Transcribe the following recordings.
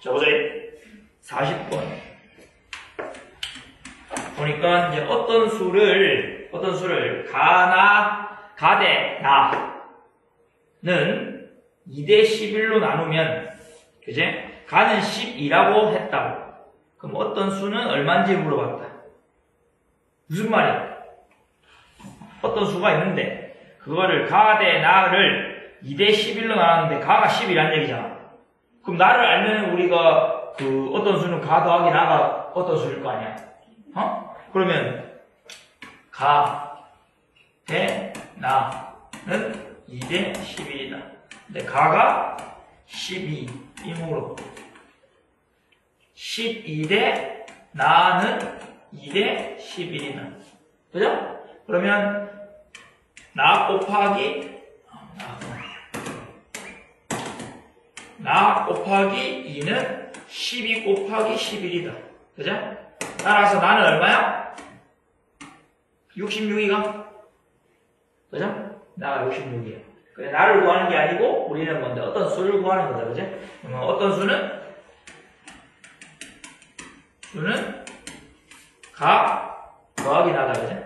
자, 보자. 40번. 보니까 이제 어떤 수를 가대, 나는 2대 11로 나누면, 그지? 가는 12라고 했다고. 그럼 어떤 수는 얼마인지 물어봤다. 무슨 말이야? 어떤 수가 있는데, 그거를 가대, 나를 2대 11로 나눴는데, 가가 10이란 얘기잖아. 그럼 나를 알면 우리가 어떤 수는 가 더하기 나가 어떤 수일 거 아니야? 그러면 가, 대, 나는 2대 11이다. 근데 가가 12이므로 12대 나는 2대 11이다. 그죠? 그러면 나 곱하기 2는 12 곱하기 11이다. 그죠? 따라서 나는 얼마야? 66이가? 그죠? 나가 66이야. 그래, 나를 구하는 게 아니고 우리는 뭔데? 어떤 수를 구하는 거다. 그죠? 그러면 어떤 수는 가 더하기 나다. 그죠?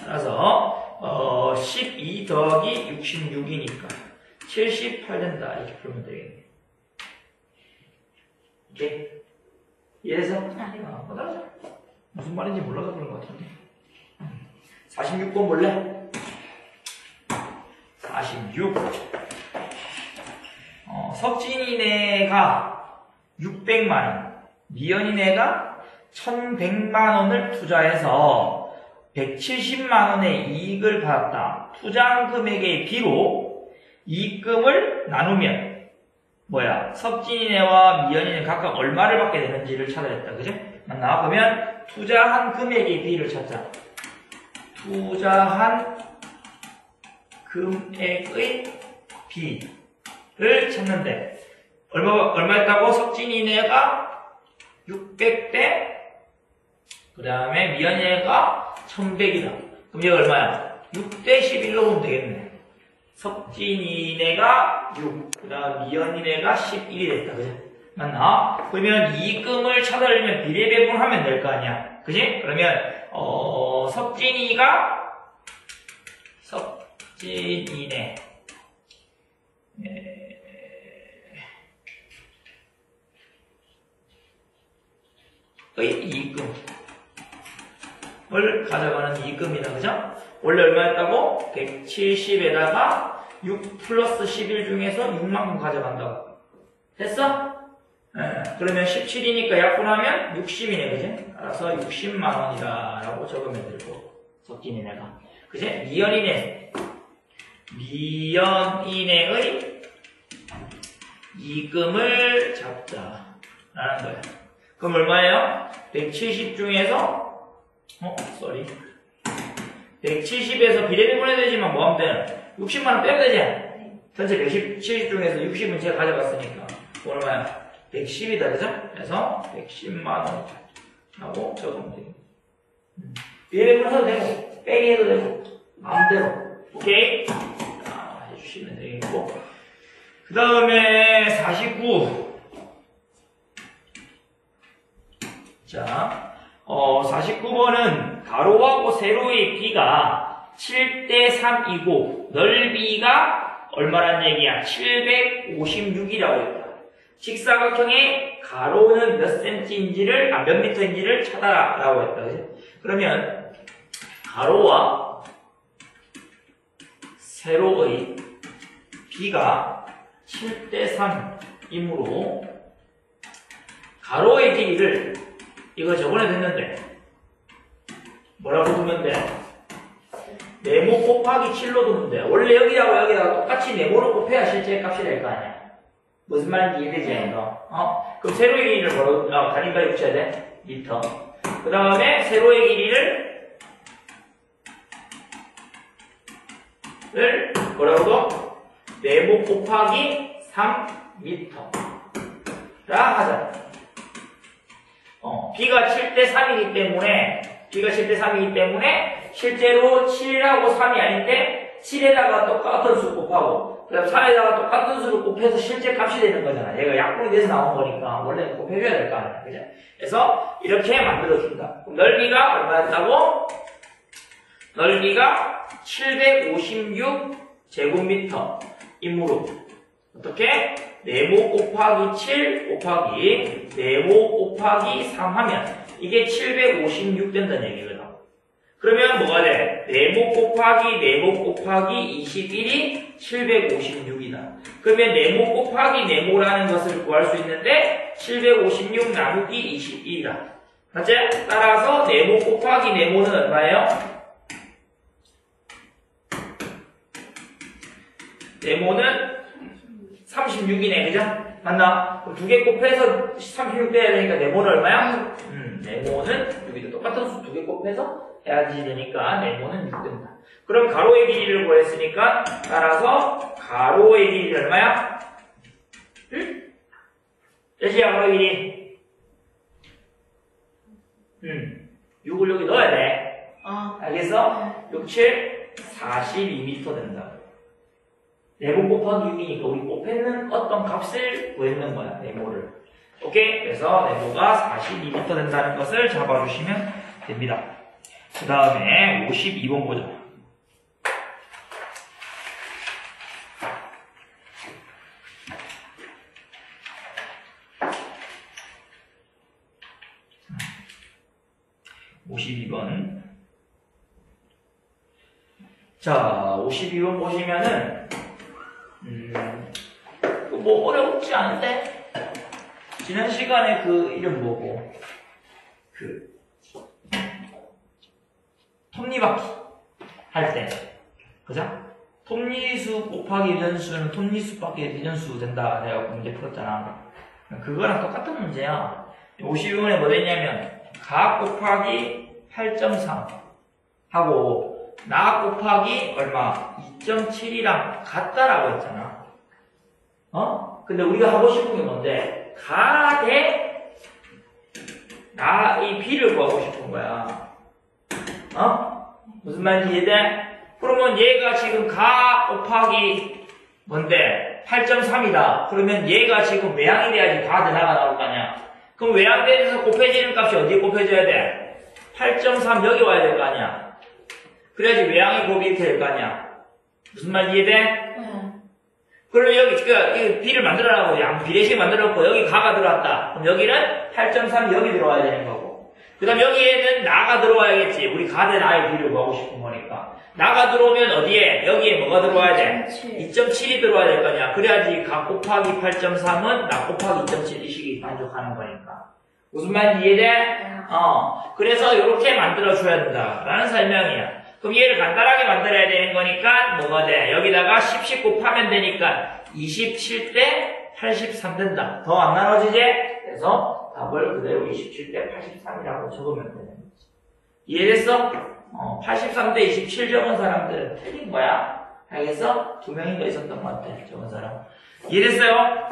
따라서 12 더하기 66이니까 78 된다. 이렇게 풀면 되겠네. 오케이? 이해해서? 맞아. 무슨 말인지 몰라서 그런 것 같은데. 46번 볼래? 46. 석진이네가 600만원, 미연이네가 1100만원을 투자해서 170만원의 이익을 받았다. 투자한 금액의 비로 이익금을 나누면 석진이네와 미연이네 각각 얼마를 받게 되는지를 찾아야 했다. 그죠? 맞나? 그러면 투자한 금액의 비를 찾자. 투자한 금액의 비를 찾는데 얼마였다고? 석진이네가 600대 그 다음에 미연이네가 1100이다. 그럼 얘가 얼마야? 6대 11로 보면 되겠네. 석진이네가 6, 그 다음 미연이네가 11이 됐다. 그지? 맞나? 그러면 이익금을 찾아내려면 비례배분하면 될 거 아니야. 그지? 그러면 석진이네 의 이익금을 가져가는 이익금이다. 그죠? 원래 얼마였다고? 170에다가 6 플러스 11 중에서 6만큼 가져간다고. 됐어? 그러면 17이니까 약분하면 60이네. 그지? 따라서 60만원이다 라고 적으면 되고. 석진이네가. 그지? 미연이네의 이익금을 잡자 라는 거야. 그럼 얼마예요? 170 중에서 170에서 비례배분해야 되지만 뭐 하면 되나? 60만원 빼면 되지? 전체 170 중에서 60은 제가 가져갔으니까 얼마야? 110이다. 그죠? 그래서 110만원 하고 적으면 돼요. 비례배분 해도 되고 빼기 해도 되고 마음대로. 오케이? 해주시면 되겠고, 그 다음에 49. 자, 49번은 가로하고 세로의 비가 7대 3이고 넓이가 얼마란 얘기야? 756이라고 했다. 직사각형의 가로는 몇 센치인지를, 몇 미터인지를 찾아라라고 했다. 그치? 그러면 가로와 세로의 비가 7대 3이므로 가로의 길이를 이거 저번에 됐는데 뭐라고 두면 돼? 네모 곱하기 7로 두면 돼. 원래 여기하고 여기다가 똑같이 네모로 곱해야 실제 값이 될 거 아니야. 무슨 말인지 이해되지? 너? 그럼 세로의 길이를 뭐라고 가림가에 붙여야 돼? 미터. 그 다음에 세로의 길이를 뭐라고 둬? 네모 곱하기 3미터라 하자. B가 7대 3이기 때문에 실제로 7하고 3이 아닌데 7에다가 똑같은 수 곱하고 그다음 4에다가 똑같은 수를 곱해서 실제 값이 되는 거잖아. 얘가 약분이 돼서 나온 거니까 원래 곱해줘야 될 거 아니야. 그죠? 그래서 이렇게 만들어준다. 그럼 넓이가 얼마였다고? 넓이가 756제곱미터 임무로 어떻게? 네모 곱하기 7 곱하기 네모 곱하기 3 하면 이게 756 된다는 얘기거든. 그러면 뭐가 돼? 네모 곱하기 네모 곱하기 21이 756이다. 그러면 네모 곱하기 네모라는 것을 구할 수 있는데 756 나누기 21이다. 맞지? 따라서 네모 곱하기 네모는 얼마예요? 네모는 36이네, 그죠? 맞나? 두 개 곱해서 36 돼야 되니까 네모는 얼마야? 네모는 여기도 똑같은 수 두 개 곱해서 해야지 되니까 네모는 6 된다. 그럼 가로의 길이를 구했으니까 따라서 가로의 길이 얼마야? 응? 몇이야 가로의 길이? 6을 여기 넣어야 돼. 알겠어? 6, 7, 42m 된다. 네모 곱하기 6이니까 우리 곱했는 어떤 값을 구했는 거야, 네모를. 오케이? 그래서 네모가 42m 된다는 것을 잡아주시면 됩니다. 그 다음에 52번 보자. 자, 52번 보시면은 뭐 어렵지 않은데? 지난 시간에 그 이름 뭐고? 그 톱니바퀴 할 때, 그죠? 톱니수 곱하기 비전수는 톱니수밖에 비전수 된다. 내가 문제 풀었잖아. 그거랑 똑같은 문제야. 52번에 뭐 됐냐면 각 곱하기 8.3 하고 나 곱하기 얼마? 2.7이랑 같다라고 했잖아. 근데 우리가 하고 싶은 게 뭔데? 가 대 나 이 b를 구하고 싶은 거야. 무슨 말인지 이해돼? 그러면 얘가 지금 가 곱하기 뭔데? 8.3이다. 그러면 얘가 지금 외항이 돼야지 가 대 나가 나올 거 아니야. 그럼 외항 대에서 곱해지는 값이 어디에 곱해져야 돼? 8.3 여기 와야 될 거 아니야. 그래야지 외항이 곱이 이렇게 될 거 아니야. 무슨 말인지 이해돼? 그러면 여기, 이 b를 만들어라고, 비례식 만들어놓고, 여기 가가 들어왔다. 그럼 여기는 8.3이 여기 들어와야 되는 거고. 그 다음 여기에는 나가 들어와야겠지. 우리 가 대 나의 비를 구하고 싶은 거니까. 나가 들어오면 어디에? 여기에 뭐가 들어와야 돼? 2.7이 들어와야 될 거냐. 그래야지 가 곱하기 8.3은 나 곱하기 2.7 이 식이 만족하는 거니까. 무슨 말인지 이해돼? 그래서 이렇게 만들어줘야 된다. 라는 설명이야. 그럼 얘를 간단하게 만들어야 되는 거니까 뭐가 돼? 여기다가 10씩 곱하면 되니까 27대 83 된다. 더 안 나눠지지? 그래서 답을 그대로 27대 83이라고 적으면 되는 거지. 이해됐어? 83대 27 적은 사람들은 틀린 거야. 알겠어? 2명인가 있었던 것 같아. 적은 사람. 이해됐어요?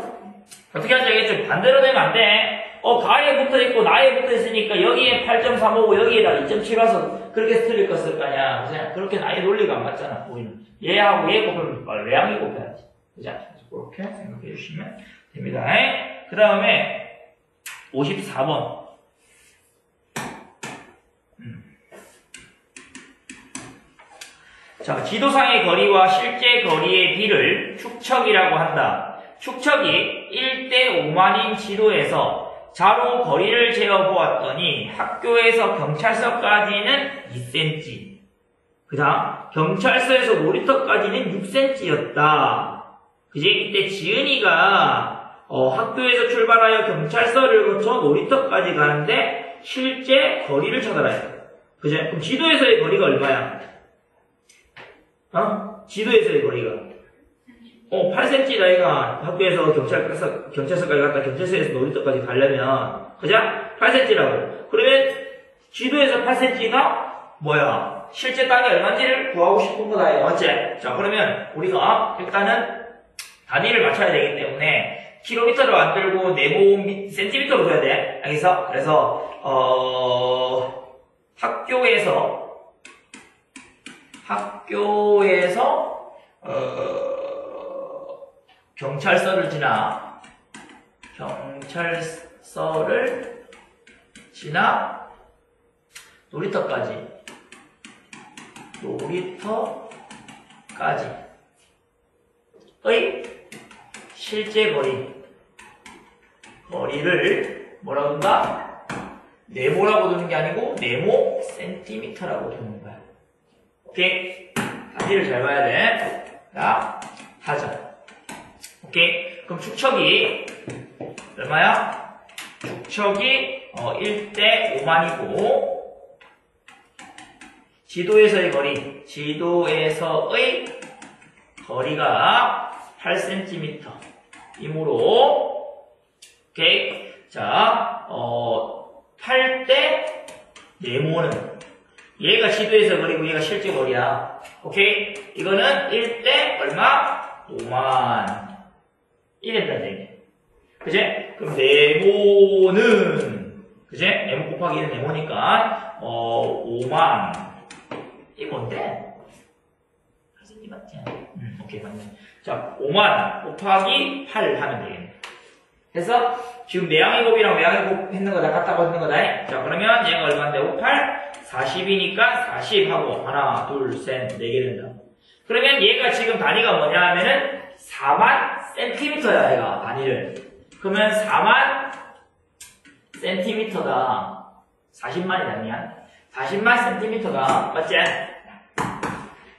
어떻게 할지 알겠죠? 반대로 되면 안 돼. 가에 붙어있고 나에 붙어있으니까 여기에 8.35고 여기에다 2.7 와서 그렇게 틀릴 거 쓸 거 아니야. 그냥 그렇게 나의 논리가 안 맞잖아. 우리는 얘하고 얘 곱하면 외항이 곱해야지. 그죠? 그렇게 생각해 주시면 됩니다. 그 다음에 54번. 자, 지도상의 거리와 실제 거리의 비를 축척이라고 한다. 축척이 1대 5만인 지도에서 자로 거리를 재어보았더니 학교에서 경찰서까지는 2cm. 그 다음 경찰서에서 놀이터까지는 6cm였다. 그지? 이때 지은이가 학교에서 출발하여 경찰서를 거쳐 놀이터까지 가는데 실제 거리를 찾아라 했다. 그죠? 그럼 지도에서의 거리가 얼마야? 지도에서의 거리가 8cm 나이가 학교에서 경찰서까지 갔다 경찰서에서 놀이터까지 가려면, 그죠? 8cm라고. 그러면, 지도에서 8cm가 뭐야? 실제 땅이 얼마인지를 구하고 싶은 거다, 맞지? 자, 그러면, 우리가 일단은 단위를 맞춰야 되기 때문에, 킬로미터로 안 들고 네모 센티미터로 줘야 돼. 알겠어? 그래서, 학교에서, 경찰서를 지나 놀이터까지의 실제 거리를 뭐라고 한다? 네모라고 두는 게 아니고 네모 센티미터라고 두는 거야. 오케이? 단위를 잘 봐야 돼. 자, 하자. 오케이? 그럼 축척이 얼마야? 축척이 1대 5만이고 지도에서의 거리가 8cm 이므로 오케이? 자, 8대 네모는 얘가 지도에서 거리고 얘가 실제 거리야. 오케이? 이거는 1대 얼마? 5만. 이랬단 얘기. 그제? 그럼 네모는 그제? 네모 곱하기 1은 네모니까 5만. 이 뭔데? 선생님 맞지? 오케이 맞네. 자, 5만 곱하기 8 하면 되겠네. 그래서 지금 내양의 곱이랑 외양의 곱 했는 거다 같다고 했는 거다. 자, 그러면 얘가 얼마인데? 5, 8, 40이니까 40 하고 하나, 둘, 셋, 4개 된다. 그러면 얘가 지금 단위가 뭐냐 하면은 4만 센티미터야, 얘가 단위를. 그러면 4만 센티미터다. 40만이 아니야? 40만 센티미터다. 맞지?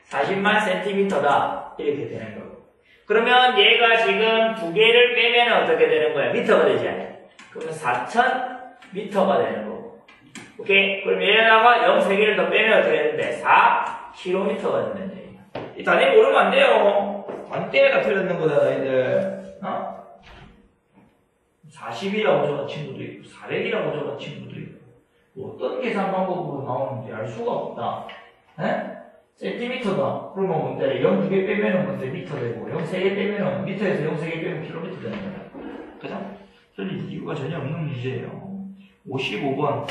40만 센티미터다. 이렇게 되는 거고. 그러면 얘가 지금 두 개를 빼면 어떻게 되는 거야? 미터가 되지 않아? 그러면 4,000미터가 되는 거고. 오케이? 그럼 얘에다가 0 3개를 더 빼면 어떻게 되는데? 4km가 되는 얘기야. 이 단위 모르면 안 돼요. 반대가 틀렸는 거다, 너희들. 40이라고 적은 친구도 있고, 400이라고 적은 친구도 있고. 뭐 어떤 계산 방법으로 나오는지 알 수가 없다. 에? 센티미터다. 그러면 뭔데? 0 2개 빼면은 뭔데? 미터 되고, 0 3개 빼면은, 미터에서 0 3개 빼면 킬로미터 되는 거야. 그죠? 틀린 이유가 전혀 없는 문제예요. 55번.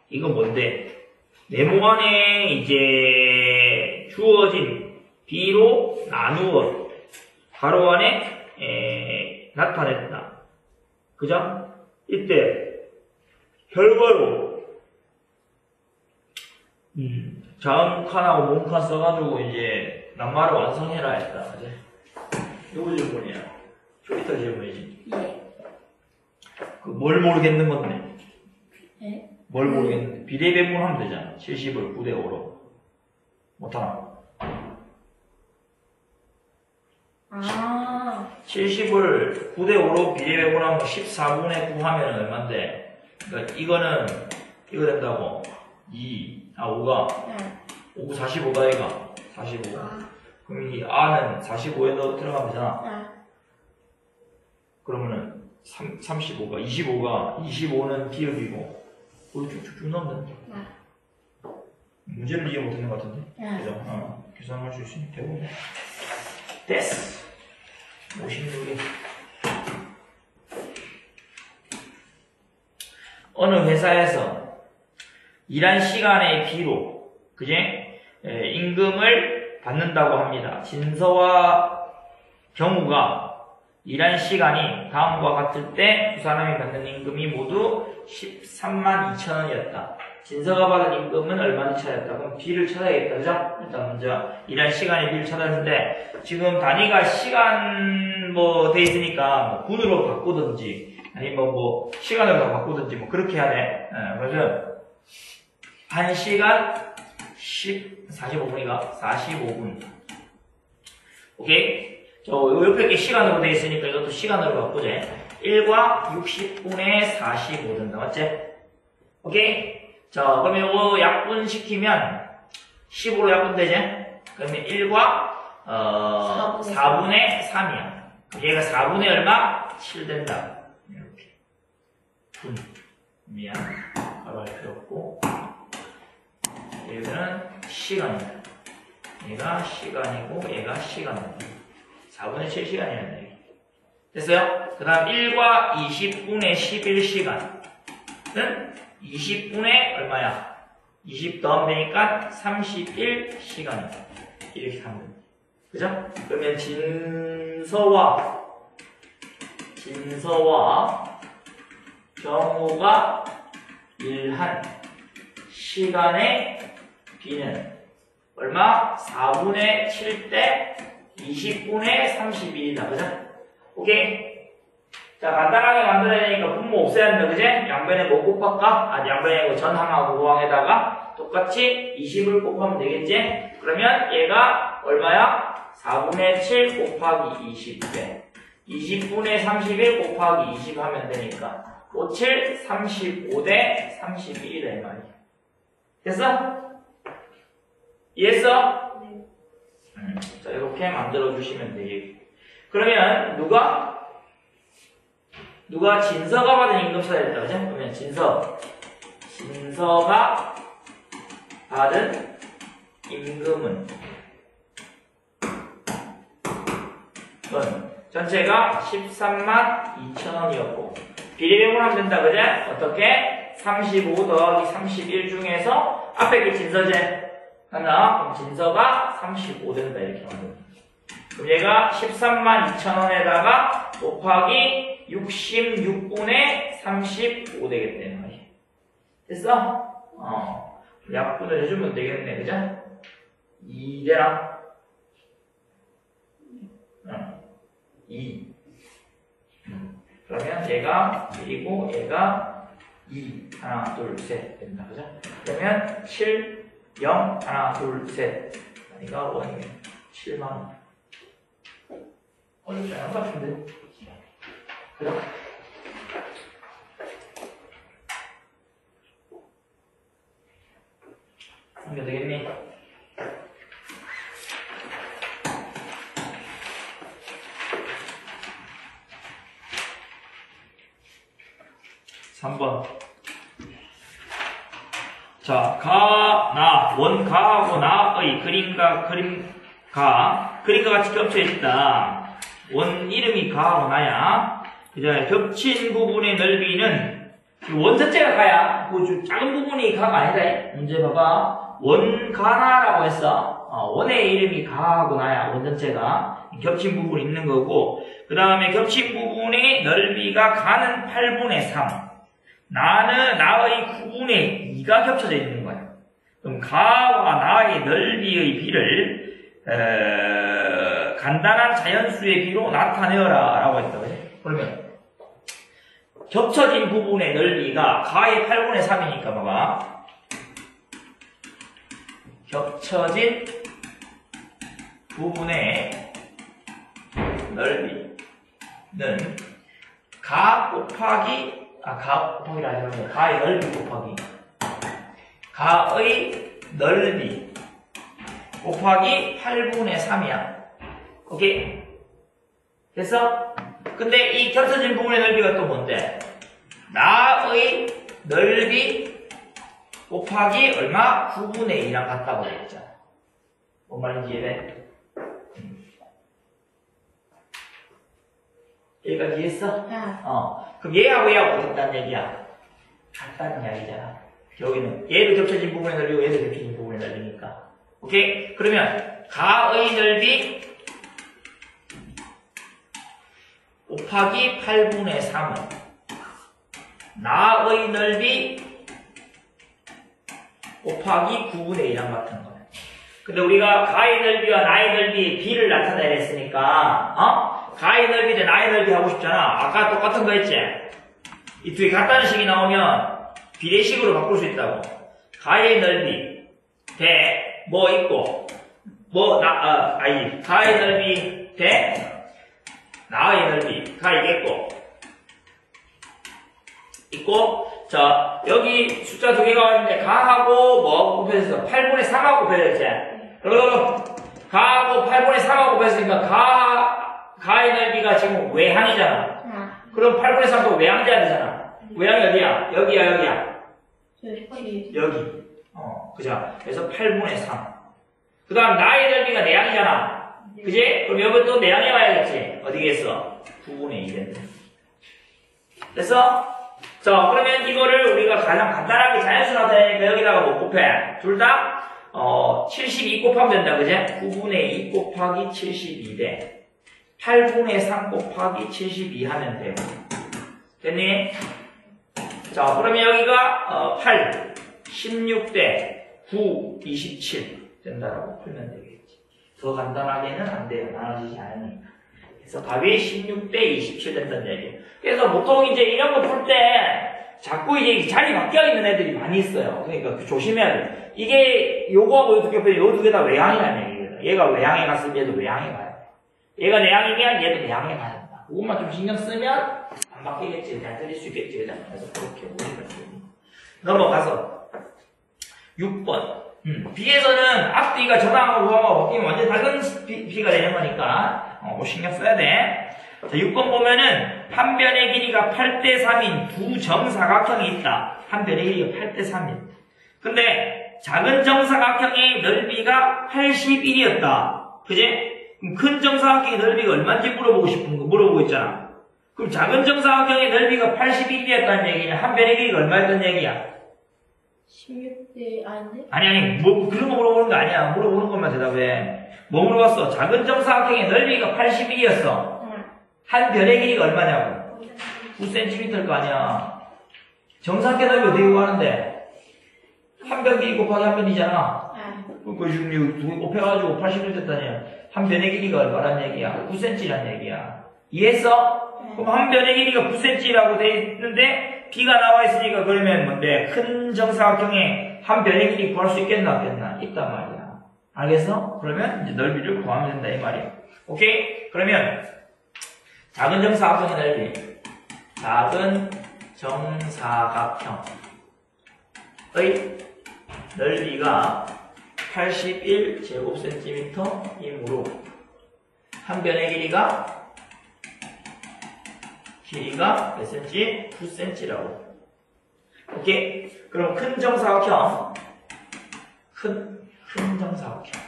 이건 뭔데? 네모 안에 이제 주어진 B로 나누어 가로 안에 나타냈다. 그죠? 이때 결과로 자음 칸하고 몸 칸 써가지고 이제 낱말을 완성해라 했다. 그지? 요거 질문이야. 쇼이터 질문이지. 예. 그 뭘 모르겠는 건데? 예? 뭘 모르겠는데? 비례배분 하면 되잖아. 70을 9대 5로. 못하나? 아. 70을 9대 5로 비례배분하면 14분의 9 하면 얼만데? 그러니까 이거는 이거 된다고. 5가. 5, 45가 얘가. 45. 그럼 이 R은 45에 넣어 들어가면 되잖아. 그러면은 35가, 25는 기억이고, 거기 쭉쭉쭉 넣으면 된다. 문제를 이해 못했는 것 같은데? 그죠? 계산할 수 있으면 되고. 됐어. 56개. 어느 회사에서 일한 시간의 비로, 그제? 임금을 받는다고 합니다. 진서와 경우가 일한 시간이 다음과 같을 때 두 사람이 받는 임금이 모두 13만 2천 원이었다. 진서가 받은 임금은 얼마나 차였다. 그럼 B를 찾아야겠다. 그죠? 일단 먼저 일한 시간의 B를 찾았는데 지금 단위가 시간 돼 있으니까 뭐 분으로 바꾸든지 아니면 뭐 시간으로 바꾸든지 뭐 그렇게 해야 돼. 그래서 1시간 45분이가 45분. 오케이? 요 옆에 게 시간으로 돼 있으니까 이것도 시간으로 바꾸자. 1과 60분의 45 된다. 맞지? 오케이? 자, 그러면 요거 약분시키면 15로 약분되지? 그러면 1과 4분의 3이야. 얘가 4분의 얼마? 7 된다. 이렇게. 분. 미안. 바로 할 필요 없고. 얘는 시간이다. 얘가 시간이고 얘가 시간이다. 4분의 7시간이란다. 됐어요? 그 다음 1과 20분의 11시간은 20분의 얼마야? 20 더하면 되니까 31시간이다. 이렇게 하면 됩니다. 그죠? 그러면 진서와 경우가 1한 시간의 B는 얼마? 4분의 7대 20분의 31이다. 그죠? 오케이? 자, 간단하게 만들어야 되니까 분모 없애야 된다. 그지? 양변에 뭐 곱할까? 양변에 전항하고 우항에다가 똑같이 20을 곱하면 되겠지? 그러면 얘가 얼마야? 4분의 7 곱하기 20대 20분의 31 곱하기 20 하면 되니까 5, 7, 35대 31이다 이 말이야. 됐어? 이해했어? 네. 자, 이렇게 만들어 주시면 되겠고. 그러면 누가 진서가 받은 임금 찾아냈다. 그죠? 그러면 진서가 받은 임금은 전체가 13만 2천원이었고 비례배분하면 된다. 그죠? 어떻게? 35 더하기 31 중에서 앞에 게 진서제 하나, 그럼 진서가 35 된다. 이렇게 만듭니다. 그럼 얘가 13만 2천원에다가 곱하기 66분의 35 되겠네. 말이야. 됐어? 약분을 해주면 되겠네. 그죠? 2대랑 2. 그러면 얘가 1이고 얘가 2. 하나, 둘, 셋 된다. 그죠? 그러면 7, 0, 하나, 둘, 셋. 얘가 1이면 7만원. 어렵지 않은 것 같은데? 그죠? 하면 되겠니? 자, 원가하고 나의 그림과 같이 겹쳐 있다. 원 이름이 가하고 나야. 그죠? 겹친 부분의 넓이는 원전체가 가야. 그 작은 부분이 가가 아니다. 문제 봐봐. 원가나라고 했어. 원의 이름이 가하고 나야. 원전체가 겹친 부분이 있는 거고. 그 다음에 겹친 부분의 넓이가 가는 8분의 3. 나의 9분의 2가 겹쳐져 있는 거야. 그럼 가와 나의 넓이의 비를 간단한 자연수의 비로 나타내어라 라고 했다. 그러면 겹쳐진 부분의 넓이가 가의 8분의 3이니까 봐봐. 겹쳐진 부분의 넓이는 가 곱하기 곱하기를 하지 말고 가의 넓이 곱하기 가의 넓이 곱하기 8분의 3이야. 오케이? 됐어? 근데 이 겹쳐진 부분의 넓이가 또 뭔데? 나의 넓이 곱하기 얼마? 9분의 2랑 같다고 그랬잖아. 뭔 말인지 이해돼? 여기까지 이해했어? 그럼 얘하고 얘하고 같다는 얘기야. 같다는 이야기잖아. 여기는 얘도 겹쳐진 부분의 넓이고 얘도 겹쳐진 부분의 넓이니까. 오케이? 그러면 가의 넓이 곱하기 8분의 3은 나의 넓이 곱하기 9분의 1이랑 같은 거야. 근데 우리가 가의 넓이와 나의 넓이의 비를 나타내야 했으니까 가의 넓이 대 나의 넓이 하고 싶잖아. 아까 똑같은 거 했지? 이 두 개 같다는 식이 나오면 비례식으로 바꿀 수 있다고. 가의 넓이 대 뭐 있고 가의 넓이 대 나의 넓이 가 있고 자 여기 숫자 두 개가 왔는데 가하고 뭐하고 곱해졌어? 8분의 3하고 곱해졌지? 그럼 가하고 8분의 3하고 곱해졌으니까 가의 넓이가 지금 외항이잖아. 그럼 8분의 3도 외항돼야 되잖아. 외항이 어디야? 여기야? 여기. 그죠? 그래서 8분의 3. 그 다음 나의 넓이가 내항이잖아. 그지? 그럼 여기 또 내항에 와야겠지? 어디겠어? 9분의 2 된다. 됐어? 자, 그러면 이거를 우리가 가장 간단하게 자연수 나타내니까 여기다가 뭐 곱해? 둘 다 72 곱하면 된다, 그제? 9분의 2 곱하기 72대 8분의 3 곱하기 72 하면 돼요. 됐니? 자, 그러면 여기가 8, 16대 9, 27 된다라고 풀면 되겠지. 더 간단하게는 안 돼요. 나눠지지 않으니까. 그래서 답이 16대 27 된다는 얘기예요. 그래서 보통 이제 이런 거 풀 때 자꾸 이제 자리 바뀌어 있는 애들이 많이 있어요. 그러니까 조심해야 돼. 이게 요거하고 요 두 개 다 외항이라는 얘기거든. 얘가 외항에 갔으면 얘도 외항에 가야 돼. 얘가 내항이면 얘도 내항에 가야 된다. 그것만 좀 신경 쓰면 안 바뀌겠지. 잘 들릴 수 있겠지. 그래서 그렇게 우리가 좀 넘어가서 6번. B에서는 앞뒤가 전항하고 바뀌면 완전 다른 B가 되는 거니까 신경 써야 돼. 자, 6번 보면은 한 변의 길이가 8대 3인 두 정사각형이 있다. 한 변의 길이가 8대 3이다. 근데 작은 정사각형의 넓이가 81이었다. 그지? 그럼 큰 정사각형의 넓이가 얼마인지 물어보고 있잖아. 그럼 작은 정사각형의 넓이가 81이었다는 얘기는 한 변의 길이가 얼마였던 얘기야? 16대 아닌데? 아니 뭐 그런 거 물어보는 거 아니야. 물어보는 것만 대답해. 뭐 물어봤어? 작은 정사각형의 넓이가 81이었어. 한 변의 길이가 얼마냐고? 9cm일 거 아니야. 정사각형 넓이 어떻게 구하는데? 한 변 길이 곱하기 한 변이잖아. 그 지금 두 개 곱해가지고 81 됐다니. 한 변의 길이가 얼마란 얘기야? 9cm란 얘기야. 이해했어? 그럼 한 변의 길이가 9cm라고 돼 있는데 B가 나와 있으니까 그러면 뭔데? 큰 정사각형의 한 변의 길이 구할 수 있겠나 없겠나? 있단 말이야. 알겠어? 그러면 이제 넓이를 구하면 된다 이 말이야. 오케이? 그러면 작은 정사각형의 넓이. 작은 정사각형의 넓이가 81제곱cm이므로 한 변의 길이가 몇 cm? 9cm라고. 오케이? 그럼 큰 정사각형. 큰 정사각형.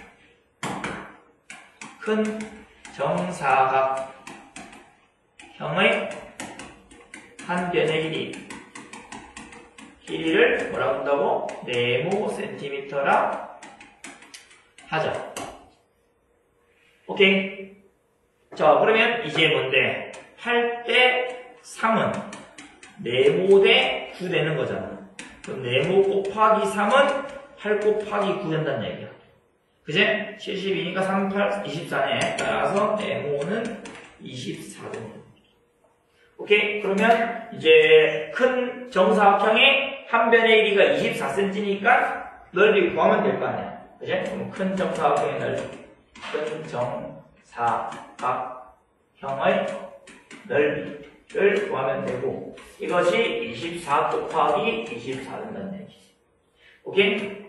큰 정사각형의 한 변의 길이를 뭐라고 한다고? 네모 센티미터라 하자. 오케이? 자, 그러면 이제 뭔데? 8대 3은 네모 대 9 되는 거잖아. 그럼 네모 곱하기 3은 8 곱하기 9 된다는 얘기야. 그제? 72니까 3, 8, 24네. 따라서 네모는 24 되는 거야. 오케이? 그러면 이제 큰 정사각형의 한 변의 길이가 24cm니까 넓이 구하면 될 거 아니야. 그제? 그럼 큰 정사각형의 넓이. 큰 정사각형의 넓이를 구하면 되고 이것이 24 곱하기 24 된다는 얘기지. 오케이?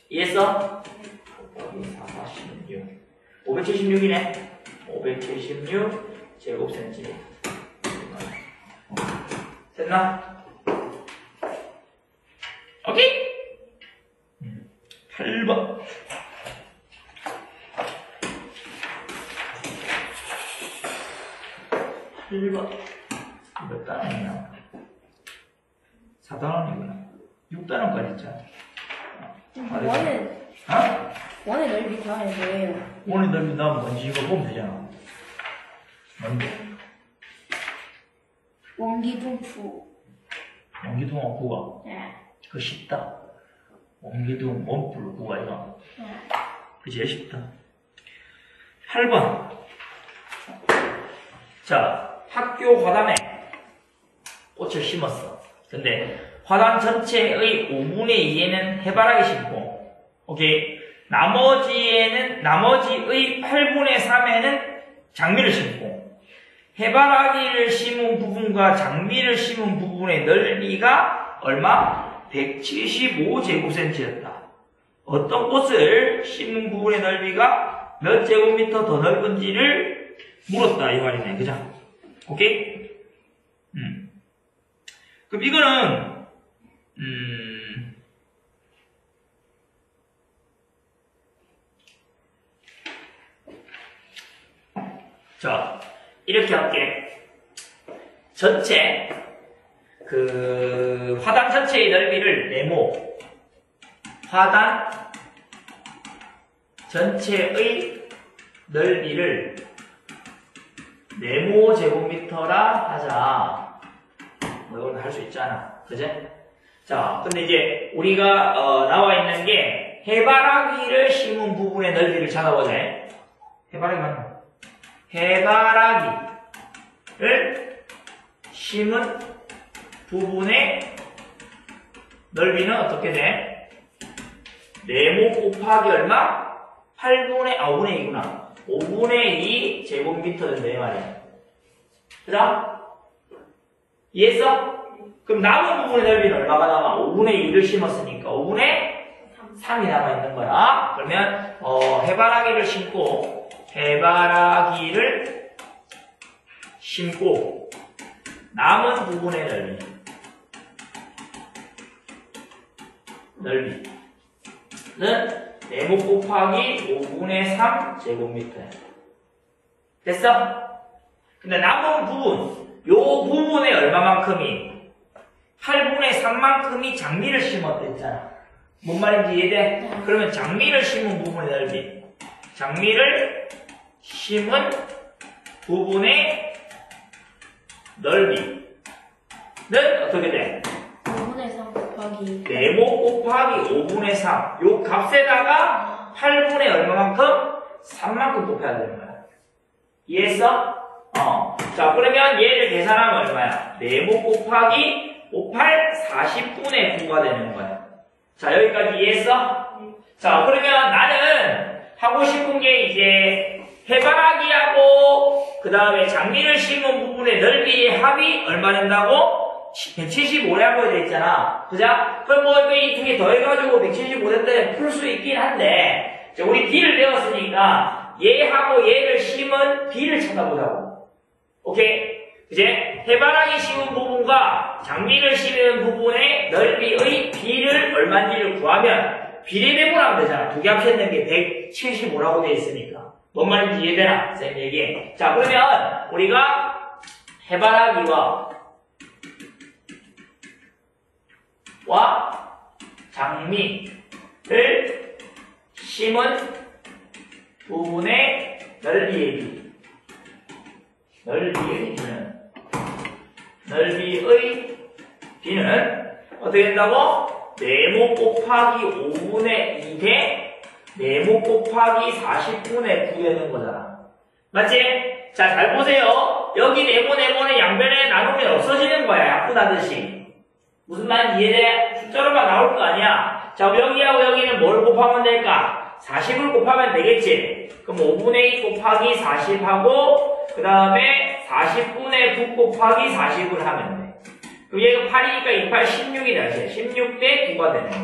이해했어? 곱하기 4, 46 576이네. 576 제곱센티미터. 됐나? 오케이? 8번. 8번. 몇 단원이야? 4단원이구나. 6단원까지 있잖아. 원의 넓이 구하면 뭐예요? 원의 넓이 나오면 뭔지 이거 보면 되잖아. 뭔데? 원기둥 구가. 네. 그거 쉽다. 원기둥 원풀 구가 이거. 네. 그거 제일 쉽다. 8번. 자, 학교 화단에 꽃을 심었어. 근데 화단 전체의 5분의 2에는 해바라기 심고, 오케이. 나머지의 8분의 3에는 장미를 심고, 해바라기를 심은 부분과 장미를 심은 부분의 넓이가 얼마? 175제곱cm였다. 어떤 꽃을 심은 부분의 넓이가 몇 제곱미터 더 넓은지를 물었다 이 말이네. 그죠? 오케이? 그럼 이거는 자, 이렇게 할게. 전체 화단 전체의 넓이를 네모, 화단 전체의 넓이를 네모 제곱미터라 하자. 뭐 이건 할 수 있잖아. 그제? 자, 근데 이제 우리가 나와 있는 게 해바라기를 심은 부분의 넓이를 찾아보자. 해바라기 맞나? 해바라기를 심은 부분의 넓이는 어떻게 돼? 네모 곱하기 얼마? 5분의 2구나. 5분의 2 제곱미터 된다 이 말이야. 그죠? 이해했어? 그럼 남은 부분의 넓이는 얼마가 남아? 5분의 2를 심었으니까 5분의 3이 남아있는 거야. 그러면 해바라기를 심고 남은 부분의 넓이는 네모 곱하기 5분의 3 제곱미터야. 됐어? 근데 남은 부분, 요 부분의 얼마만큼이 8분의 3만큼이 장미를 심었댔잖아. 뭔 말인지 이해돼? 그러면 장미를 심은 부분의 넓이, 장미를 심은 부분의 넓이는 어떻게 돼? 5분의 3 곱하기 네모 곱하기 5분의 3. 요 값에다가 8분의 얼마만큼? 3만큼 곱해야 되는 거야. 이해했어? 자, 그러면 얘를 계산하면 얼마야? 네모 곱하기 58, 40분의 9가 되는 거야. 자, 여기까지 이해했어? 자, 그러면 나는 하고 싶은 게 이제 해바라기하고 그 다음에 장미를 심은 부분의 넓이의 합이 얼마 된다고? 175라고 되어 있잖아. 그죠? 그럼 뭐 이 두 개 더해가지고 175 된다 풀 수 있긴 한데, 자, 우리 B를 배웠으니까 얘하고 얘를 심은 B를 찾아보자고. 오케이? 이제 해바라기 심은 부분과 장미를 심은 부분의 넓이의 B를 얼마인지를 구하면 비례배분하면 되잖아. 두 개 합쳤는 게 175라고 되어 있으니까. 뭔 말인지 이해되나? 쌤 얘기해. 자, 그러면 우리가 해바라기와 장미를 심은 부분의 넓이의 B는 어떻게 된다고? 네모 곱하기 5분의 2 대 네모 곱하기 40분의 9 되는 거잖아. 맞지? 자, 잘 보세요. 여기 네모는 양변에 나누면 없어지는 거야. 약분하듯이. 무슨 말인지 이해돼? 숫자로만 나올 거 아니야. 자, 여기하고 여기는 뭘 곱하면 될까? 40을 곱하면 되겠지. 그럼 5분의 2 곱하기 40하고 그 다음에 40분의 9 곱하기 40을 하면 돼. 그럼 얘가 8이니까 28, 16이 나지. 16대 9가 되는 거야.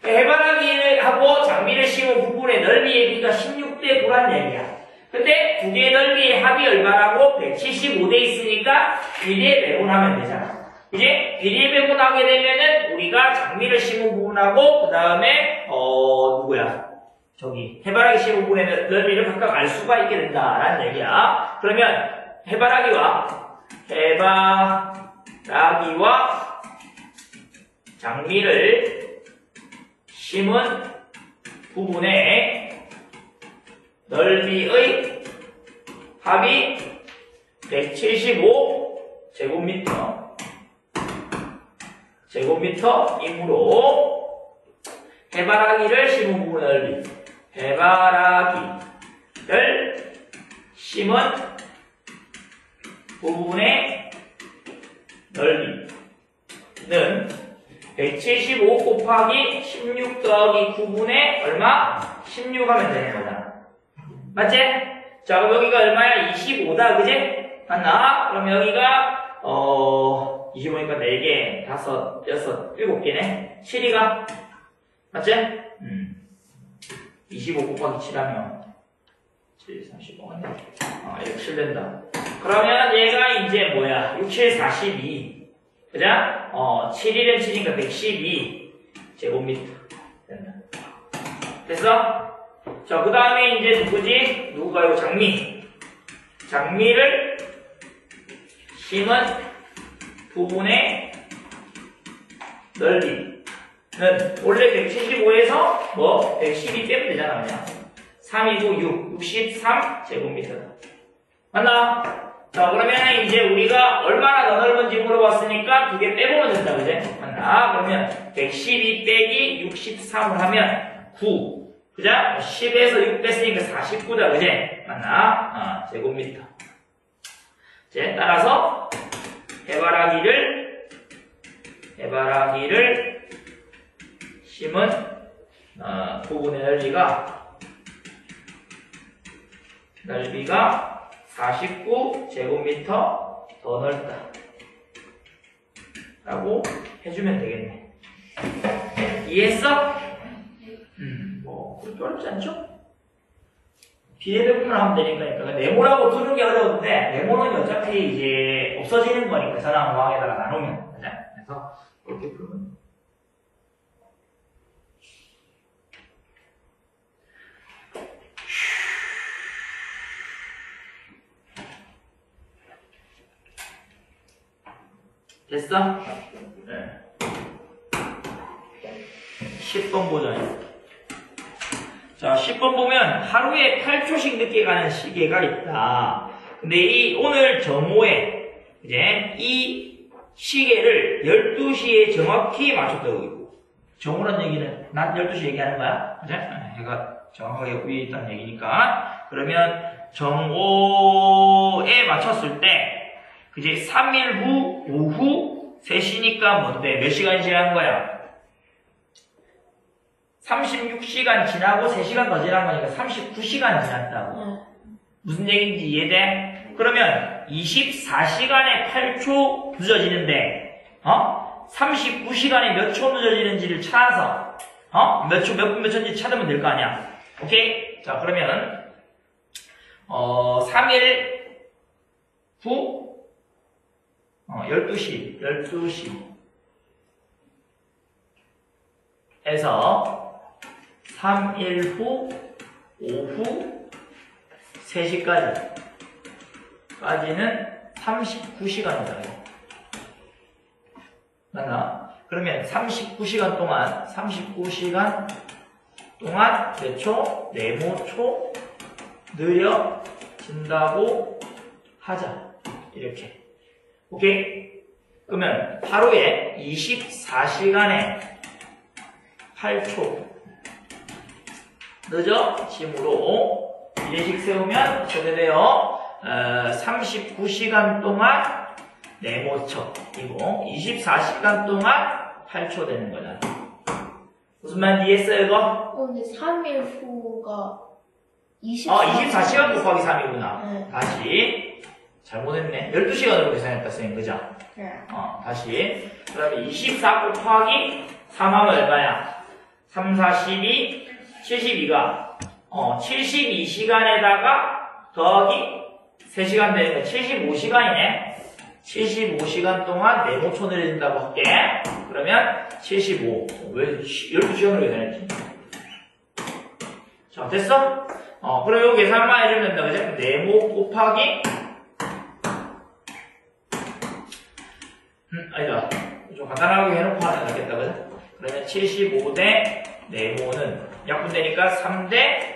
해바라기하고 장미를 심은 부분의 넓이의 B가 16대 9란 얘기야. 근데 두 개의 넓이의 합이 얼마라고? 175대 있으니까 비례 배분하면 되잖아. 이제 비례 배분하게 되면은 우리가 장미를 심은 부분하고 그 다음에 해바라기 심은 부분의 넓이를 각각 알 수가 있게 된다라는 얘기야. 그러면 해바라기와 장미를 심은 부분의 넓이의 합이 175 제곱미터이므로 해바라기를 심은 부분의 넓이, 해바라기를 심은 부분의 넓이는 175 곱하기 16 더하기 9분의 얼마? 16 하면 되는 거잖아. 맞지? 자, 그럼 여기가 얼마야? 25다, 그지? 맞나? 그럼 여기가 25니까 4개, 5, 6, 7개네? 7이가? 맞지? 25 곱하기 7하면 7, 35. 이렇게 7 된다. 그러면 얘가 이제 뭐야? 6, 7, 42. 그죠? 7일은 7이니까 112 제곱미터 된다. 됐어? 자, 그 다음에 이제 누구지? 누구가 이거 장미. 장미를 심은 부분의 넓이는 원래 175에서 뭐 112 빼면 되잖아 그냥 3이고 6, 63 제곱미터다. 맞나? 자 그러면 이제 우리가 얼마나 더 넓은지 물어봤으니까 두 개 빼보면 된다 그제? 맞나? 그러면 112 빼기 63을 하면 9 그죠? 10에서 6 뺐으니까 49다 그제? 맞나? 제곱미터. 이제 따라서 해바라기를 심은 부분의 넓이가 49 제곱미터 더 넓다 라고 해주면 되겠네. 이해했어? 뭐 그렇게 어렵지 않죠? 비례배분을 하면 되니까 네모라고 두는 게 어려운데 네모는 어차피 이제 없어지는 거니까 전항 어항에다가 나누면 그래서 그렇게 풀면 됐어? 네. 10번 보자. 자, 10번 보면 하루에 8초씩 늦게 가는 시계가 있다. 근데 오늘 정오에 이제 이 시계를 12시에 정확히 맞췄다고 있고 정오란 얘기는 낮 12시 얘기하는 거야. 그죠? 해가 정확하게 위에 있다는 얘기니까. 그러면 정오에 맞췄을 때 그제 3일 후 오후 3시니까 뭔데? 몇 시간 지난 거야? 36시간 지나고 3시간 더 지난 거니까 39시간 지났다고. 무슨 얘기인지 이해돼? 그러면 24시간에 8초 늦어지는데 39시간에 몇 초 늦어지는지를 찾아서 몇 분 몇 초인지 찾으면 될 거 아니야. 오케이? 자 그러면 3일 후 12시에서 3일 후 오후 3시까지는 39시간이다. 맞나? 그러면 39시간 동안 몇 초? 네모초 느려진다고 하자. 이렇게. 오케이? 그러면 하루에 24시간에 8초 늦어짐으로 비례식 세우면 어떻게 돼요? 39시간 동안 네모초이고 24시간 동안 8초 되는 거잖아. 무슨 말인지 이해했어요 이거? 근데 3일 후가 24시간 곱하기 3이구나. 네. 다시 잘못했네. 12시간으로 계산했다 쌤 그죠? 네. 다시 그러면 24 곱하기 3하면 얼마야? 3, 4, 12 72가 72시간에다가 더하기 3시간 되는 거 75시간이네. 75시간 동안 네모초 내려진다고 할게. 그러면 75. 왜 12시간으로 계산했지? 자, 됐어? 그럼 이거 계산만 해주면 된다, 그죠? 네모 곱하기 아니다. 좀 간단하게 해놓고 하는 게 낫겠다, 그죠? 그러면 75 대 네모는 약분되니까 3 대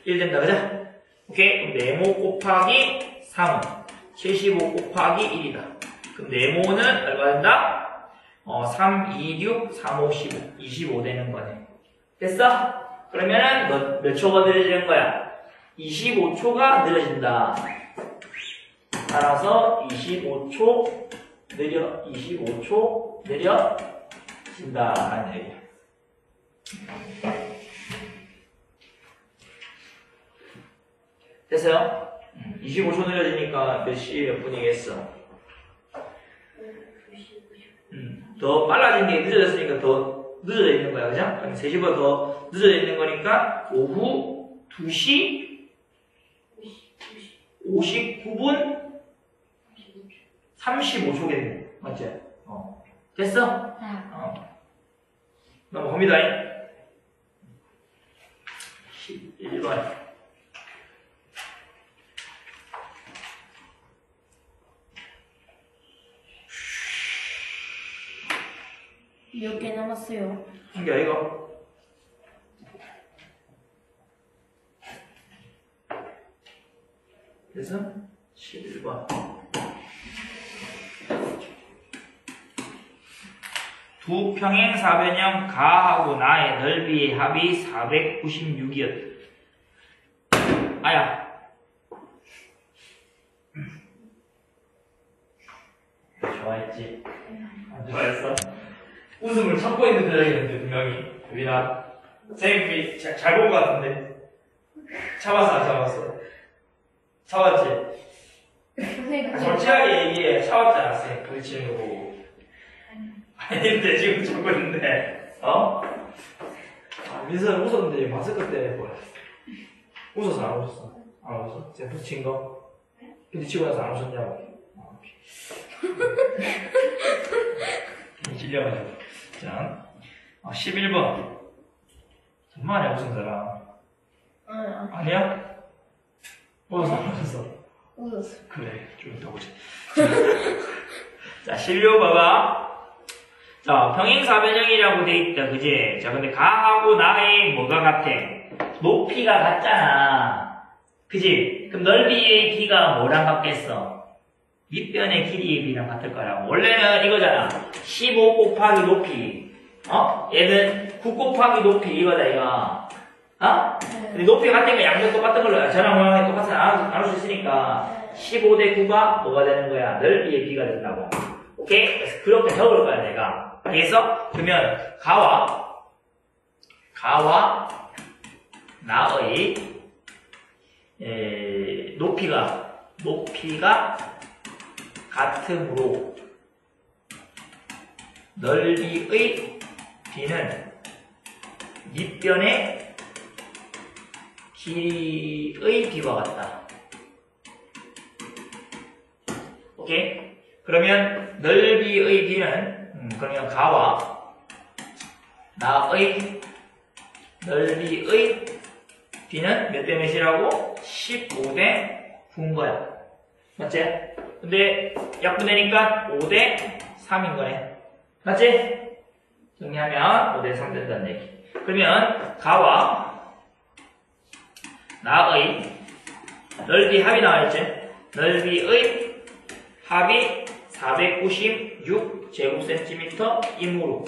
1 된다, 그죠? 오케이? 그럼 네모 곱하기 3은 75 곱하기 1이다. 그럼 네모는 얼마 된다? 3, 2, 6, 3, 5, 15. 25 되는 거네. 됐어? 그러면은 몇 초가 느려지는 거야? 25초가 느려진다. 따라서 25초 느려진다라는 얘기야. 됐어요? 25초 느려지니까 몇 시 몇 분이겠어? 더 빨라진 게 늦어졌으니까 더 늦어져 있는 거야, 그죠? 3시보다 더 늦어져 있는 거니까 오후 2시 59분 35초겠네. 맞지? 됐어? 넘어갑니다. 11번. 몇 개 남았어요? 한 개 이거. 그래서 11번. 두 평행 사변형 가하고 나의 넓이의 합이 496이었다. 아야. 좋아했지? 안 좋아했어? 웃음을 참고 있는 표정이었는데 분명히. 유빈아, 선생님이 잘 본 것 같은데. 참았어 안 참았어? 참았지? 솔직하게 얘기해. 참았잖아 쌤. 부딪히는 거 보고. 아닌데 지금 참고 있는데. 어? 아, 민서는 웃었는데 마스크 때문에 뭐야. 웃었어 안 웃었어? 안 웃었어? 쌤 부딪힌 거? 부딪히고 나서 안 웃었냐고. 질려가지고. 자, 11번. 정말 무슨 사람? 아니야? 웃었어, 안 웃었어? 웃었어. 그래, 좀 이따 보자. 자, 실료 봐봐. 자, 평행사변형이라고 돼 있다, 그지? 자, 근데 가하고 나의 뭐가 같아? 높이가 같잖아. 그지? 그럼 넓이의 비가 뭐랑 같겠어? 밑변의 길이의 비랑 같을 거라고. 원래는 이거잖아. 15 곱하기 높이. 얘는 9 곱하기 높이 이거다, 이거. 근데 높이가 같은 거 양면 똑같은 걸로 전화 모양이 똑같은 나눌 수 있으니까 15 대 9가 뭐가 되는 거야? 넓이의 비가 된다고. 오케이? 그래서 그렇게 적을 거야, 내가. 알겠어? 그러면 가와 나의 높이가 같으므로 넓이의 비는 밑변의 길이의 비와 같다. 오케이? 그러면 넓이의 비는 그러면 가와 나의 넓이의 비는 몇 대 몇이라고? 15대 9인 거야. 맞지? 근데 약분되니까 5대 3인 거네. 맞지? 정리하면 5대 3 된다는 얘기. 그러면 가와 나의 넓이 합이 나와있지? 넓이의 합이 496제곱센티미터이므로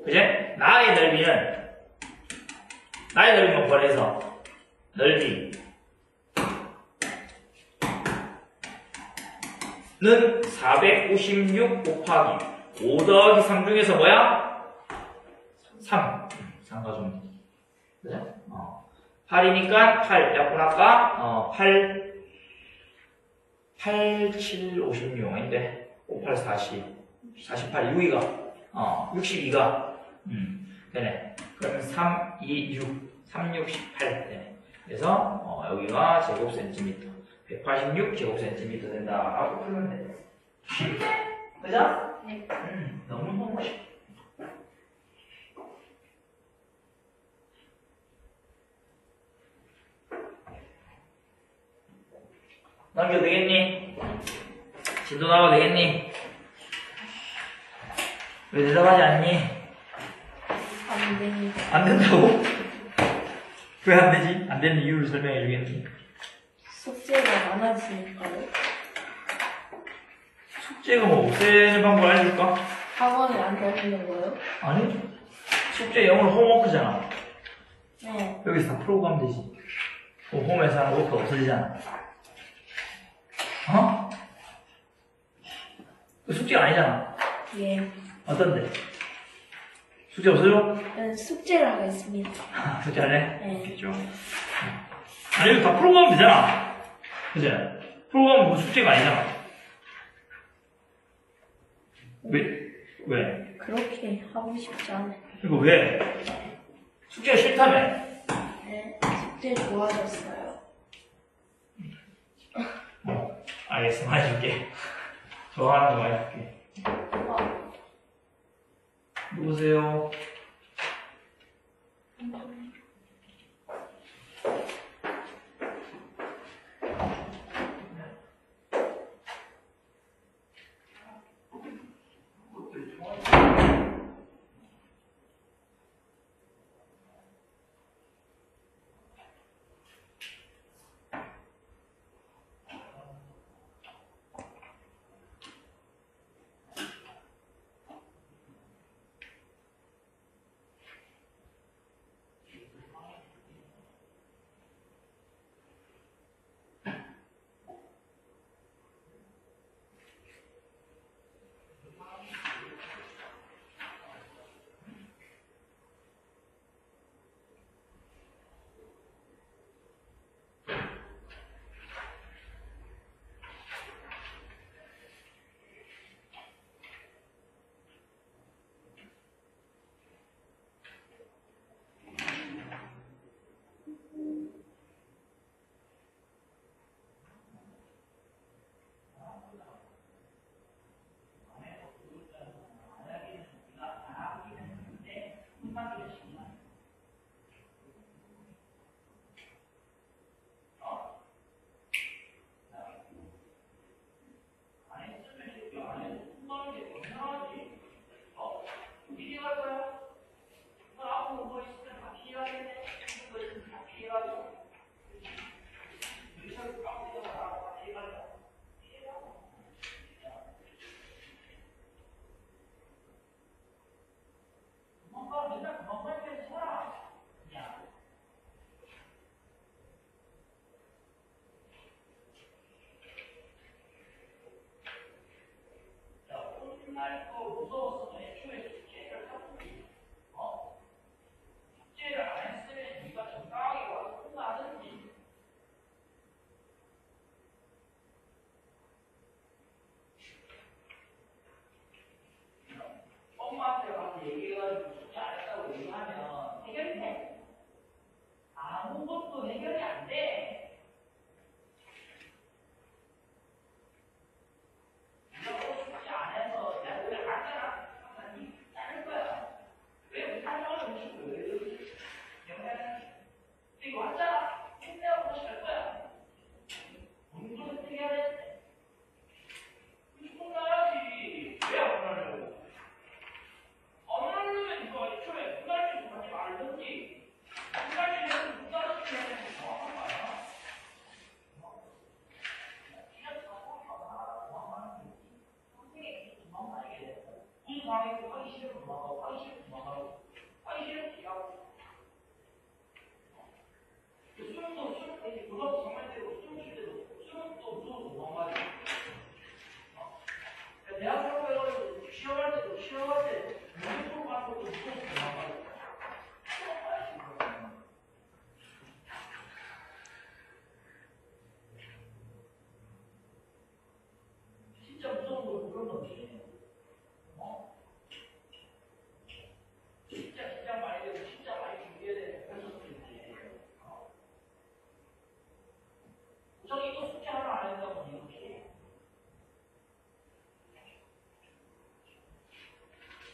그제? 나의 넓이는 벌해서 넓이는 496 곱하기 5 더하기 3 중에서 뭐야? 3 가져오면 돼. 그죠? 8이니까 8 약분할까? 8, 7, 56인데 5, 8, 40 48, 6이가 62가 되네. 그러면 3, 2, 6 3, 6, 18 되네. 그래서 여기가 제곱센티미터 186 제곱센티미터 된다라고 풀면 돼. 쉽네? 그죠? 네. 너무 쉽. 넘겨도 되겠니? 진도 나와도 되겠니? 왜 대답하지 않니? 안 됩니다. 안 된다고? 왜 안 되지? 안 되는 이유를 설명해 주겠니? 숙제가 많아지니까요. 숙제가 뭐 없애는 방법을 알려줄까? 학원에 안 다니는 거요? 아니? 숙제 영어는 홈워크잖아. 네. 여기서 다 풀고 가면 되지. 홈에서 하는 워크 없어지잖아. 숙제가 아니잖아. 예. 어떤데? 숙제 없어져? 저는 숙제를 하겠습니다. 숙제 할래? 네. 있겠죠. 아니, 여기 다 풀고 가면 되잖아. 그치? 풀고 가면 뭐 숙제가 아니잖아. 왜? 그렇게 하고 싶지 않아요. 이거 왜? 숙제가 싫다며? 네. 숙제 좋아졌어요. 알겠어. 많이 줄게. 좋아하는 거 많이 줄게. 누구세요? 맨날 그 무서웠으면 애초에 숙제를 하고 숙제를 안 했으면 네가 정당하게 와서 혼나든지 엄마한테 가서 얘기해가지고 숙제 안 했다고 얘기하면 해결이 돼? 아무것도 해결이 안 돼. 네가 숙제 안 해서 내가 왜 알잖아? 니 짜를 거야. 왜 못하냐고 무시고 왜 이러지? 이거 왔잖아. 힘내고 무시할 거야. 공부를 어떻게 해야 되는데? 혼나야지. 왜 안 혼나냐고? 안 혼나면 이거 애초에 혼날지 하지 말든지 혼날지 해서 혼날지 해야 되는 게 정확한 거 아니야? 그냥 도망가는 거지. 선생님이 도망가게 돼. 무슨 상황에서 하기 싫으면 도망가고 하기 싫으면 도망가고 하기 싫으면 피하고 수능도 이제 고등학교 3학년 때도 수능 칠 때도 수능도 무서워서 도망가지. 대학 졸업해가지고 시험할 때도 문제 풀고 가는 것도 무서워서 도망가지. 진짜 무서운 걸 그런 거지. 진짜 많이 되고 진짜 많이 준비해야 되는 그런 것들이지. 저기 이거 숙제 하나 안 했다고 이거지.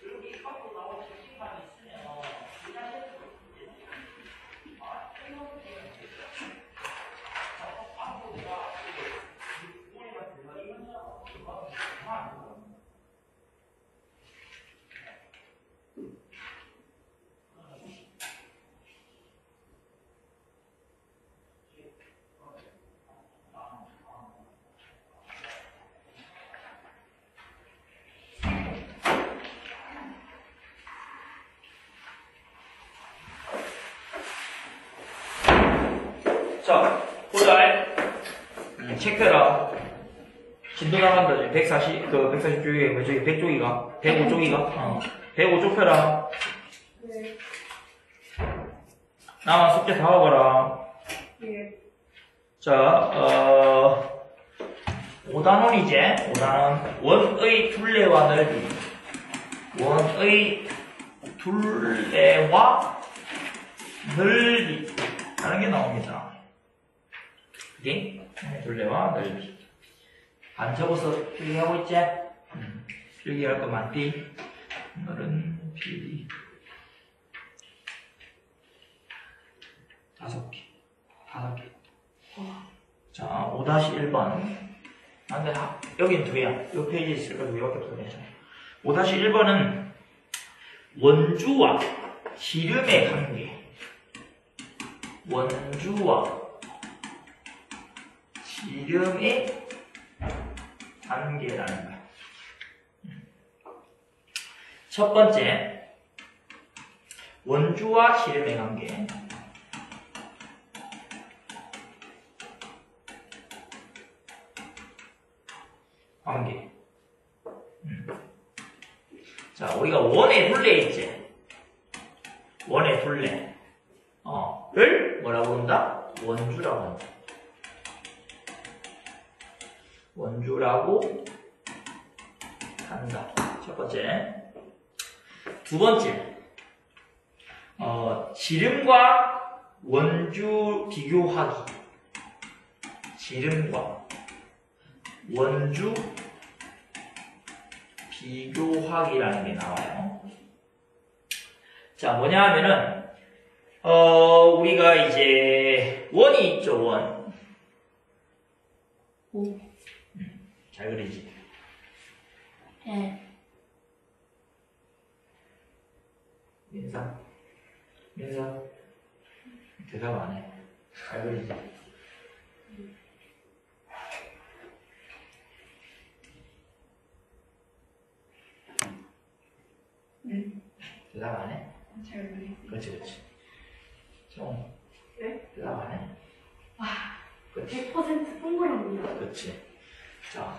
그리고 이 밖으로 나온 자신감이 있으면 그 자신을 앞으로 내가 부모님한테 내가 이런 사람 안 되고 자, 보자. 체크해라. 진도 나간다. 140, 140쪽이가, 저기 100쪽이가, 105쪽이가, 105쪽 펴라. 네. 나만 숙제 다 하거라. 예. 자, 5단원이지? 5단원. 원의 둘레와 넓이. 원의 둘레와 넓이. 라는 게 나옵니다. 그게 둘레와 넓이. 안 접어서 필기하고 있지? 필기할 거 많디? 오늘은 필기 5개. 자, 5-1번. 근데 여긴 2개야. 이 페이지에 있을 거 2개밖에 없어. 괜찮아. 5-1번은 원주와 지름의 관계. 원주와 지름의 관계라는 거야. 첫 번째, 원주와 지름의 관계. 자, 우리가 원의 둘레 있지? 원의 둘레. 를 뭐라고 부른다? 원주라고 한다. 원주라고 한다. 첫 번째. 두 번째. 지름과 원주 비교하기. 지름과 원주 비교하기라는 게 나와요. 자, 뭐냐 하면은, 우리가 이제, 원이 있죠, 원. 잘 그리지? 네. 민서? 대답 안 해. 잘 그리지? 대답 안 해? 잘 그리. 그렇지. 좀. 네? 대답 안 해? 와, 그렇지. 100% 동그랍니다. 그렇지. 자,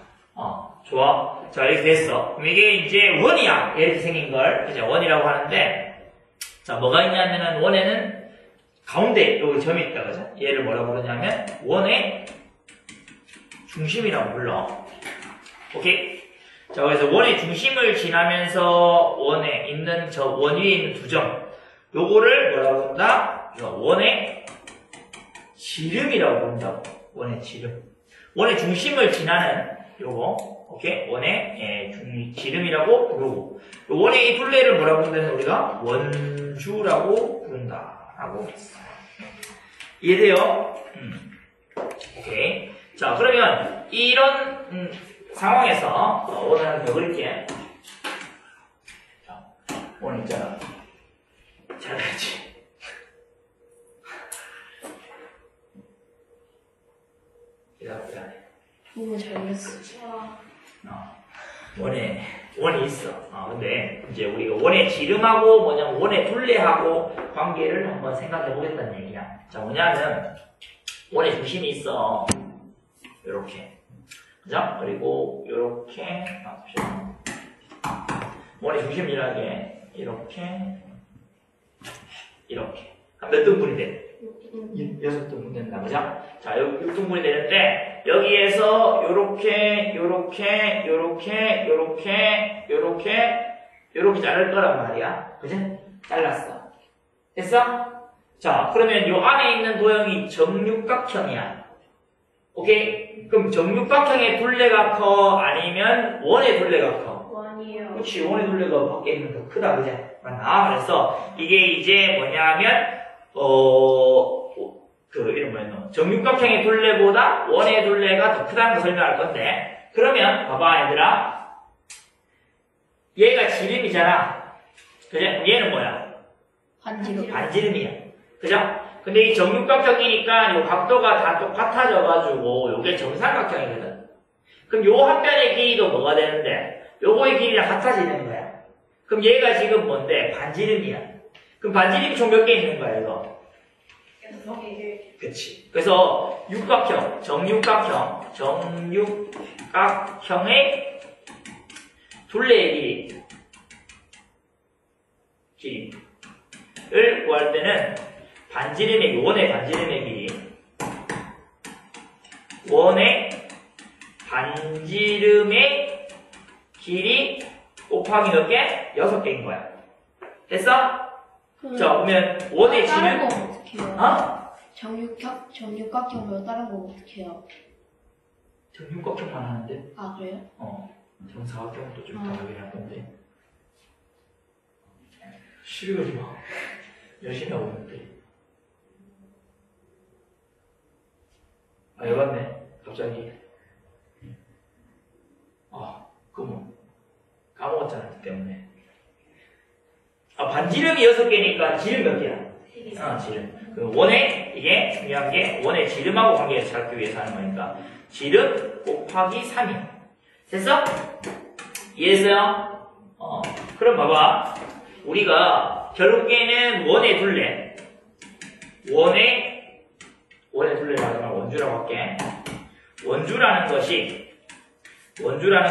좋아. 자, 이렇게 됐어. 그럼 이게 이제 원이야. 이렇게 생긴 걸. 그죠? 원이라고 하는데, 자, 뭐가 있냐면은, 원에는 가운데 여기 점이 있다. 그죠? 얘를 뭐라고 부르냐면, 원의 중심이라고 불러. 오케이? 자, 그래서 원의 중심을 지나면서 원에 있는 원 위에 있는 두 점. 요거를 뭐라고 부른다? 원의 지름이라고 부른다고. 원의 지름. 원의 중심을 지나는 요거. 오케이? 원의 지름이라고 부르고. 원의 이 둘레를 뭐라고 부르는 우리가 원주라고 부른다라고 했어. 이해돼요? 오케이. 자, 그러면 이런 상황에서 오늘 하나 더 그릴게. 자, 오늘 있잖아. 잘하지. 기다려. 너무 잘했어. 원이 있어. 근데 이제 우리가 원의 지름하고 뭐냐면 원의 둘레하고 관계를 한번 생각해 보겠다는 얘기야. 자, 뭐냐면 원의 중심이 있어. 요렇게. 그죠? 그리고 요렇게. 원의 중심이라는 게 이렇게. 몇 등분이 돼? 6등분 된다. 그죠? 자, 6등분이 되는데, 여기에서 요렇게 자를 거란 말이야. 그지? 잘랐어. 됐어? 자, 그러면 요 안에 있는 도형이 정육각형이야. 오케이? 그럼 정육각형의 둘레가 커? 아니면 원의 둘레가 커? 원이요. 그렇지. 원의 둘레가 밖에 있는 더 크다. 그지? 맞나? 그래서 이게 이제 뭐냐면, 이름 뭐였노? 정육각형의 둘레보다 원의 둘레가 더 크다는 걸 설명할 건데, 그러면, 봐봐, 얘들아. 얘가 지름이잖아. 그죠? 얘는 뭐야? 반지름이야. 그죠? 근데 이 정육각형이니까 요 각도가 다 똑같아져가지고, 요게 정삼각형이거든. 그럼 요 한 변의 길이도 뭐가 되는데, 요거의 길이랑 같아지는 거야. 그럼 얘가 지금 뭔데? 반지름이야. 그럼 반지름이 총 몇 개 있는 거야, 이거? 그치. 그래서 육각형, 정육각형의 둘레의 길이를 구할 때는 원의 반지름의 길이, 원의 반지름의 길이 곱하기 몇 개? 6개인 거야. 됐어? 자, 그러면 원의 다른 거 지름, 어떻게 해요? 정육각형 말고 다른 거 어떻게 해요? 정육각형만 하는데? 아, 그래요? 정사각형도 좀 다르긴 할 건데. 싫어하지 마. 열심히 하고 있는데. 열받네. 갑자기. 그럼 까먹었잖아, 그 때문에. 반지름이 6개니까 지름 몇 개야? 지름. 그 원의, 이게 중요한 게 원의 지름하고 관계를 찾기 위해서 하는 거니까. 지름 곱하기 3이야. 됐어? 이해했어요? 그럼 봐봐. 우리가 결국에는 원의 둘레. 원의 둘레를 하지 말고 원주라고 할게. 원주라는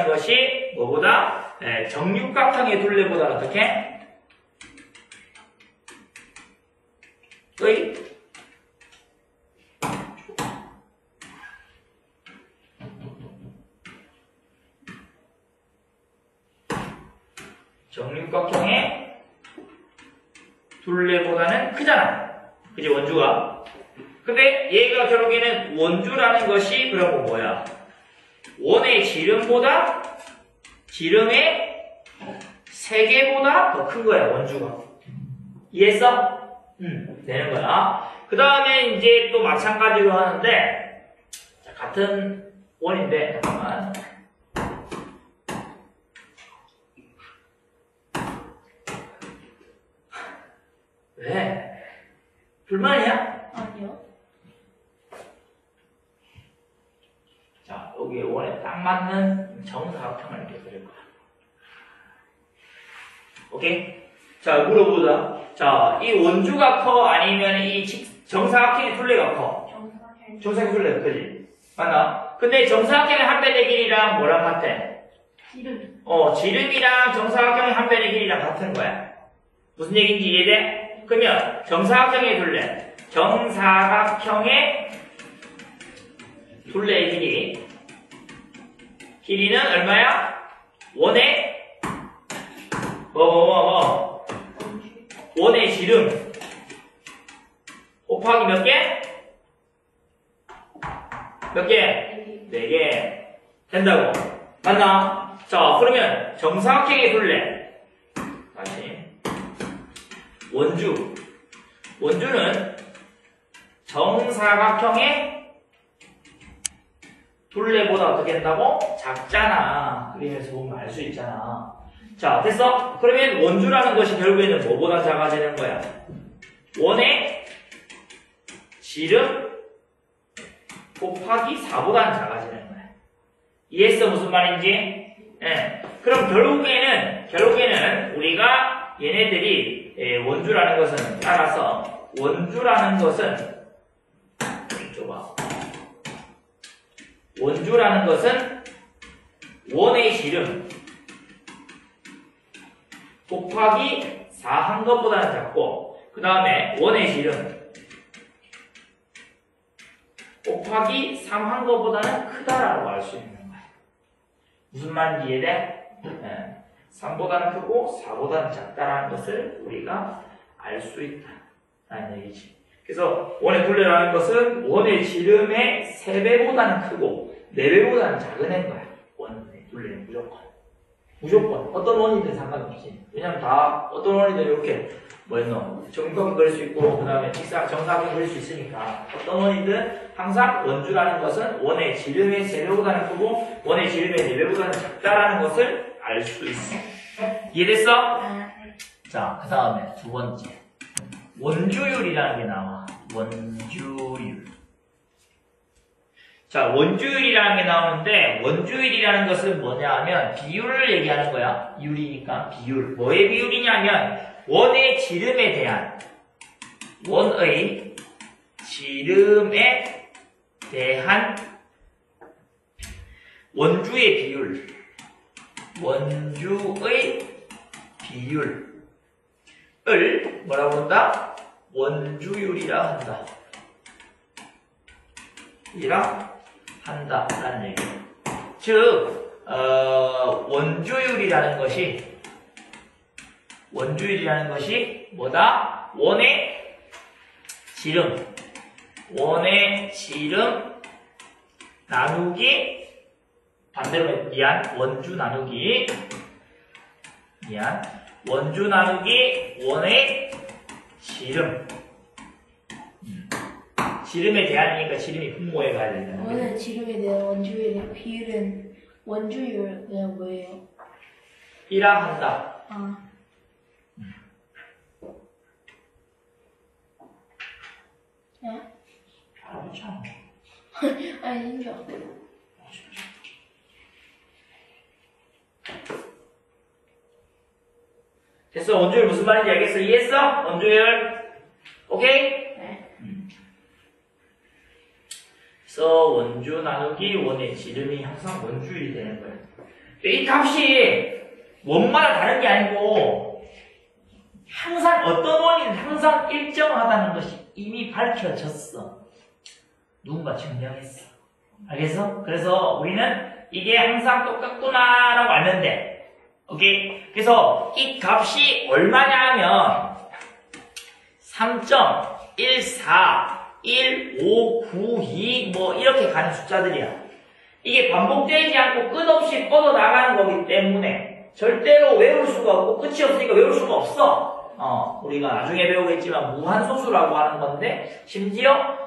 것이 뭐보다? 정육각형의 둘레보다 어떻게? 어이? 정육각형의 둘레보다는 크잖아. 그지, 원주가. 근데 얘가 결국에는 원주라는 것이 그러면 뭐야? 원의 지름보다 지름의 3개보다 더 큰 거야, 원주가. 이해했어? 되는 거야. 그 다음에 이제 또 마찬가지로 하는데, 자, 같은 원인데, 잠깐만. 왜? 불만이야? 아니요. 자, 여기 원에 딱 맞는 정사각형을 이렇게 그릴 거야. 오케이? 자, 물어보자. 자, 이 원주가 커? 아니면 이 정사각형의 둘레가 커? 정사각형 둘레가 크지? 맞나? 근데 정사각형의 한 변의 길이랑 뭐랑 같아? 지름. 지름이랑 정사각형의 한 변의 길이랑 같은 거야. 무슨 얘기인지 이해돼? 그러면 정사각형의 둘레. 정사각형의 둘레의 길이는 얼마야? 원의 원의 지름 곱하기 몇 개? 몇 개? 4개 된다고. 맞나? 자, 그러면 정사각형의 둘레 다시 원주는 정사각형의 둘레보다 어떻게 된다고? 작잖아. 그림에서 보면 알 수 있잖아. 자, 됐어? 그러면 원주라는 것이 결국에는 뭐보다 작아지는 거야? 원의 지름 곱하기 4보다는 작아지는 거야. 이해했어? 무슨 말인지? 예. 그럼 결국에는 우리가 얘네들이 원주라는 것은 따라서 원주라는 것은 원의 지름 곱하기 4 한 것보다는 작고 그 다음에 원의 지름 곱하기 3 한 것보다는 크다라고 알 수 있는 거야. 무슨 말인지 이해돼? 3보다는 크고 4보다는 작다라는 것을 우리가 알 수 있다라는 얘기지. 그래서 원의 둘레라는 것은 원의 지름의 3배보다는 크고 4배보다는 작은 애인 거야. 원의 둘레는 무조건 어떤 원이든 상관없이. 왜냐면 다 어떤 원이든 이렇게 정육각형 그릴 수 있고 그 다음에 정사각형 그릴 수 있으니까 어떤 원이든 항상 원주라는 것은 원의 지름의 3배보다는 크고 원의 지름의 4배보다는 작다라는 것을 알 수 있어. 이해됐어? 자, 그 다음에 두 번째 원주율이라는 게 나와. 원주율. 자, 원주율이라는 게 나오는데 원주율이라는 것은 뭐냐 하면 비율을 얘기하는 거야. 율이니까 비율. 뭐의 비율이냐면 원의 지름에 대한 원주의 비율. 원주의 비율을 뭐라고 한다? 원주율이라 한다. 한다라는 얘기예요. 즉, 원주율이라는 것이 뭐다? 원의 지름 나누기 반대로 원주 나누기 원의 지름. 지름에 대한이니까 지름이 분모해 가야 된다. 원의 지름에 대한 원주율의 비율은 원주율 그냥 뭐예요? 이라 한다. 네? 알았잖아. 아니 진짜. 됐어? 원주율 무슨 말인지 알겠어? 이해했어? 원주율. 오케이? 네. 그래서 원주 나누기 원의 지름이 항상 원주율이 되는 거예요. 이 값이 원마다 다른 게 아니고 항상 어떤 원이든 항상 일정하다는 것이 이미 밝혀졌어. 누군가 증명했어. 알겠어? 그래서 우리는 이게 항상 똑같구나라고 알면 돼. 오케이? 그래서 이 값이 얼마냐 하면 3.141592 뭐 이렇게 가는 숫자들이야. 이게 반복되지 않고 끝없이 뻗어나가는 거기 때문에 절대로 외울 수가 없고 끝이 없으니까 외울 수가 없어. 우리가 나중에 배우겠지만 무한소수라고 하는 건데 심지어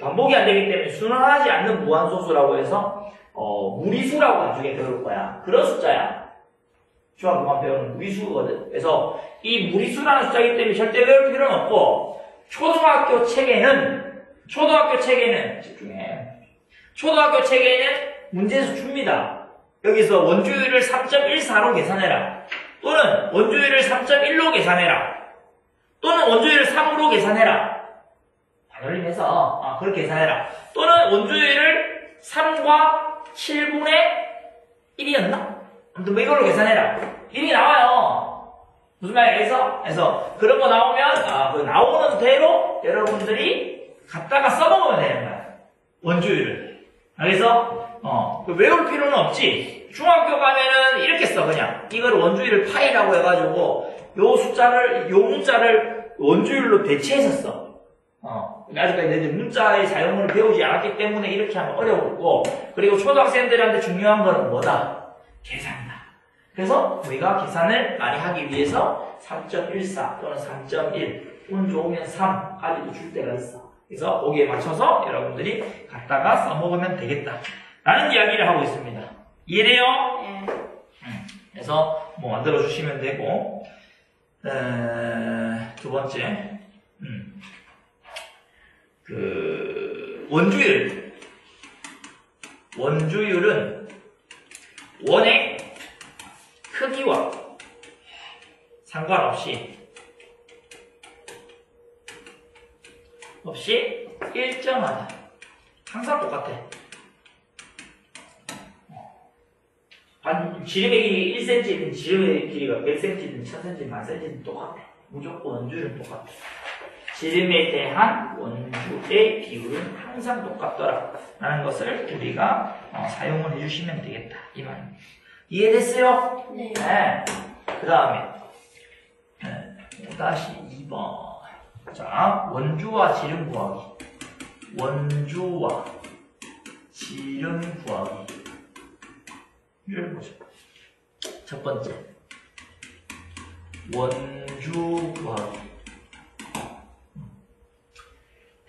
반복이 안 되기 때문에 순환하지 않는 무한소수라고 해서 무리수라고 나중에 배울 거야. 그런 숫자야. 중학교만 배우는 무리수거든. 그래서 이 무리수라는 숫자이기 때문에 절대 외울 필요는 없고 초등학교 책에는 집중해. 초등학교 책에는 문제에서 줍니다. 여기서 원주율을 3.14로 계산해라. 또는 원주율을 3.1로 계산해라. 또는 원주율을 3으로 계산해라. 반올림해서 그렇게 계산해라. 또는 원주율을 3과 7분의 1이었나? 아무튼 뭐 이걸로 계산해라. 이미 나와요. 무슨 말이야? 그래서 그런 거 나오면 그 나오는 대로 여러분들이 갖다가 써먹으면 되는 거야. 원주율을. 그래서 외울 필요는 없지. 중학교 가면은 이렇게 써 그냥. 이걸 원주율을 파이라고 해가지고 요 문자를 원주율로 대체해서 써. 아직까지 이제 문자의 사용을 배우지 않았기 때문에 이렇게 하면 어려웠고, 그리고 초등학생들한테 중요한 거는 뭐다? 계산이다. 그래서 우리가 계산을 많이 하기 위해서 3.14 또는 3.1, 운 좋으면 3까지도 줄 때가 있어. 그래서 거기에 맞춰서 여러분들이 갖다가 써먹으면 되겠다 라는 이야기를 하고 있습니다. 이해돼요? 네. 그래서 뭐 만들어 주시면 되고, 두 번째, 원주율은 원의 크기와 상관없이 일정하다. 항상 똑같아. 지름의 길이 1cm든 지름의 길이가 100cm든 1000cm든 1000cm든 똑같아. 무조건 원주율은 똑같아. 지름에 대한 원주의 비율은 항상 똑같더라 라는 것을 우리가 사용을 해주시면 되겠다 이 말입니다. 이해됐어요? 네. 그 다음에 5-2번 자, 원주와 지름 구하기. 원주와 지름 구하기. 이걸 보죠. 첫 번째, 원주 구하기.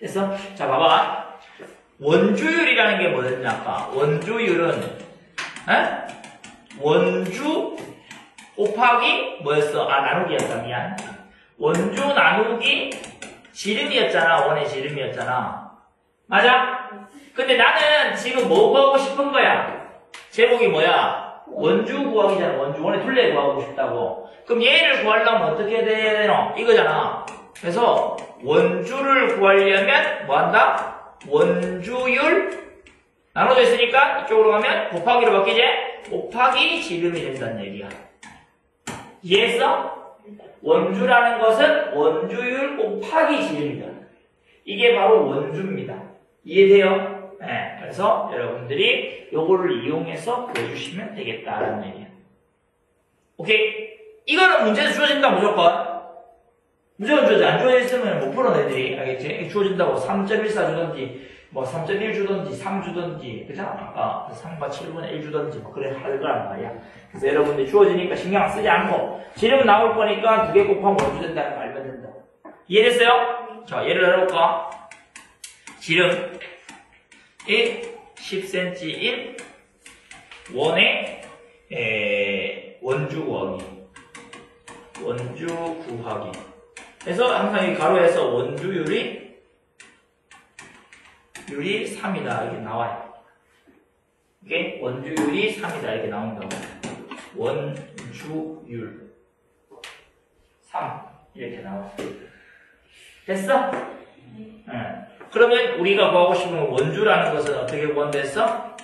됐어? 자, 봐봐. 원주율이라는 게 뭐였냐, 아까? 원주율은, 원주 곱하기 뭐였어? 나누기였다, 미안. 원주 나누기 지름이었잖아, 원의 지름이었잖아. 맞아? 근데 나는 지금 뭐 구하고 싶은 거야? 제목이 뭐야? 원주 구하기잖아. 원주. 원의 둘레 구하고 싶다고. 그럼 얘를 구하려면 어떻게 해야 되노? 이거잖아. 그래서 원주를 구하려면 뭐 한다? 원주율 나눠져 있으니까 이쪽으로 가면 곱하기로 바뀌지? 곱하기 지름이 된다는 얘기야. 이해했어? 원주라는 것은 원주율 곱하기 지름이다. 이게 바로 원주입니다. 이해돼요? 네. 그래서 여러분들이 요거를 이용해서 보여주시면 되겠다라는 얘기야. 오케이? 이거는 문제에서 주어진다 무조건. 무조건 주어져. 안 주어져 있으면 못 풀어 애들이. 알겠지? 주어진다고 3.14 주던지 뭐 3.1 주던지 3 주던지 그잖아. 아까 3과 7분의 1 주던지 뭐 그래 할 거란 말이야. 그래서 여러분들이 주어지니까 신경 쓰지 않고 지름 나올 거니까 2개 곱하면 원주 된다는 거 알면 된다. 이해됐어요? 자, 예를 들어볼까? 지름 10cm인 원의 원주 구하기. 원주 구하기. 그래서 항상 이 가로에서 원주율이 3이다 이렇게 나와요. 이게 원주율이 3이다 이렇게 나온다고. 원주율 3 이렇게 나와. 됐어? 그러면 우리가 구하고 싶은 원주라는 것은 어떻게 구한댔어?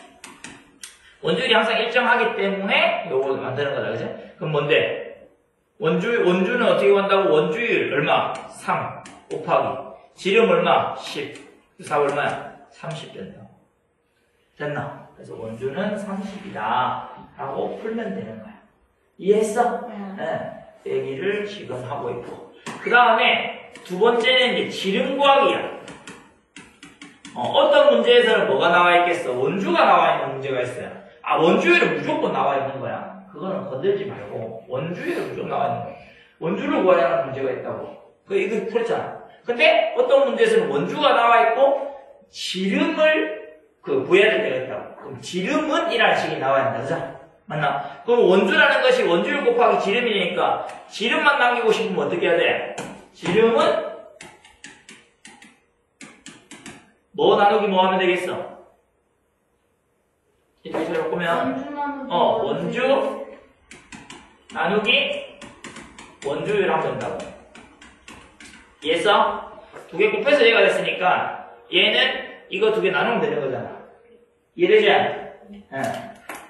원주율이 항상 일정하기 때문에 요걸 만드는 거다, 그죠? 그럼 뭔데? 원주는 어떻게 구한다고? 원주율 얼마? 3 곱하기 지름 얼마? 10. 4 얼마야? 30 된다. 됐나? 그래서 원주는 30이다 라고 풀면 되는 거야. 이해했어? 네. 얘기를 지금 하고 있고. 그 다음에 두 번째는 이제 지름 구하기야. 어떤 문제에서는 뭐가 나와 있겠어? 원주가 나와 있는 문제가 있어요. 원주율은 무조건 나와 있는 거야. 그거는 건들지 말고 원주율은 무조건 나와 있는 거야. 원주를 구해야 하는 문제가 있다고. 이거 풀었잖아. 근데 어떤 문제에서는 원주가 나와 있고 지름을 구해야 될 때가 있다고. 그럼 지름은 이라는 식이 나와야 된다. 그죠? 맞나? 그럼 원주라는 것이 원주율 곱하기 지름이니까 지름만 남기고 싶으면 어떻게 해야 돼? 지름은 뭐 나누기 뭐 하면 되겠어? 이렇게 잘 보면 원주 나누기 원주율 하면 된다고. 이해했어? 두 개 곱해서 얘가 됐으니까 얘는 이거 두 개 나누면 되는 거잖아. 이해되지? 응.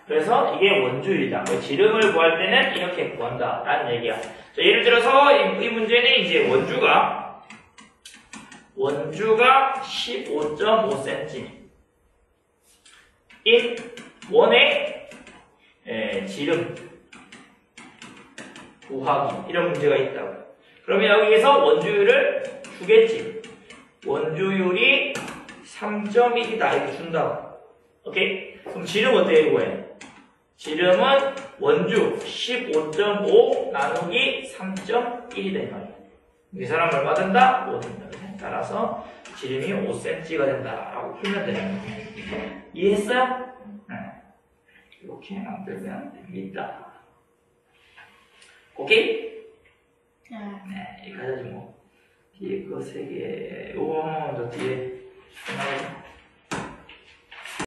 그래서 이게 원주율이다. 지름을 구할 때는 이렇게 구한다 라는 얘기야. 자, 예를 들어서 이 문제는 이제 원주가 15.5cm 인 원의 지름 구하기 이런 문제가 있다고. 그러면 여기에서 원주율을 주겠지. 원주율이 3.1이다 이렇게 준다고. 오케이? 그럼 지름 어떻게 구해? 지름은 원주 15.5 나누기 3.1이다 이 말이야. 이 사람 얼마 된다? 5 된다. 따라서 지름이 5cm가 된다라고 풀면 되는 거야. 이해했어요? 네. 이렇게 만들면 됩니다. 오케이? 네, 여기까지 뭐. 뒤에 거 3개, 요거 먼저 뒤에 하나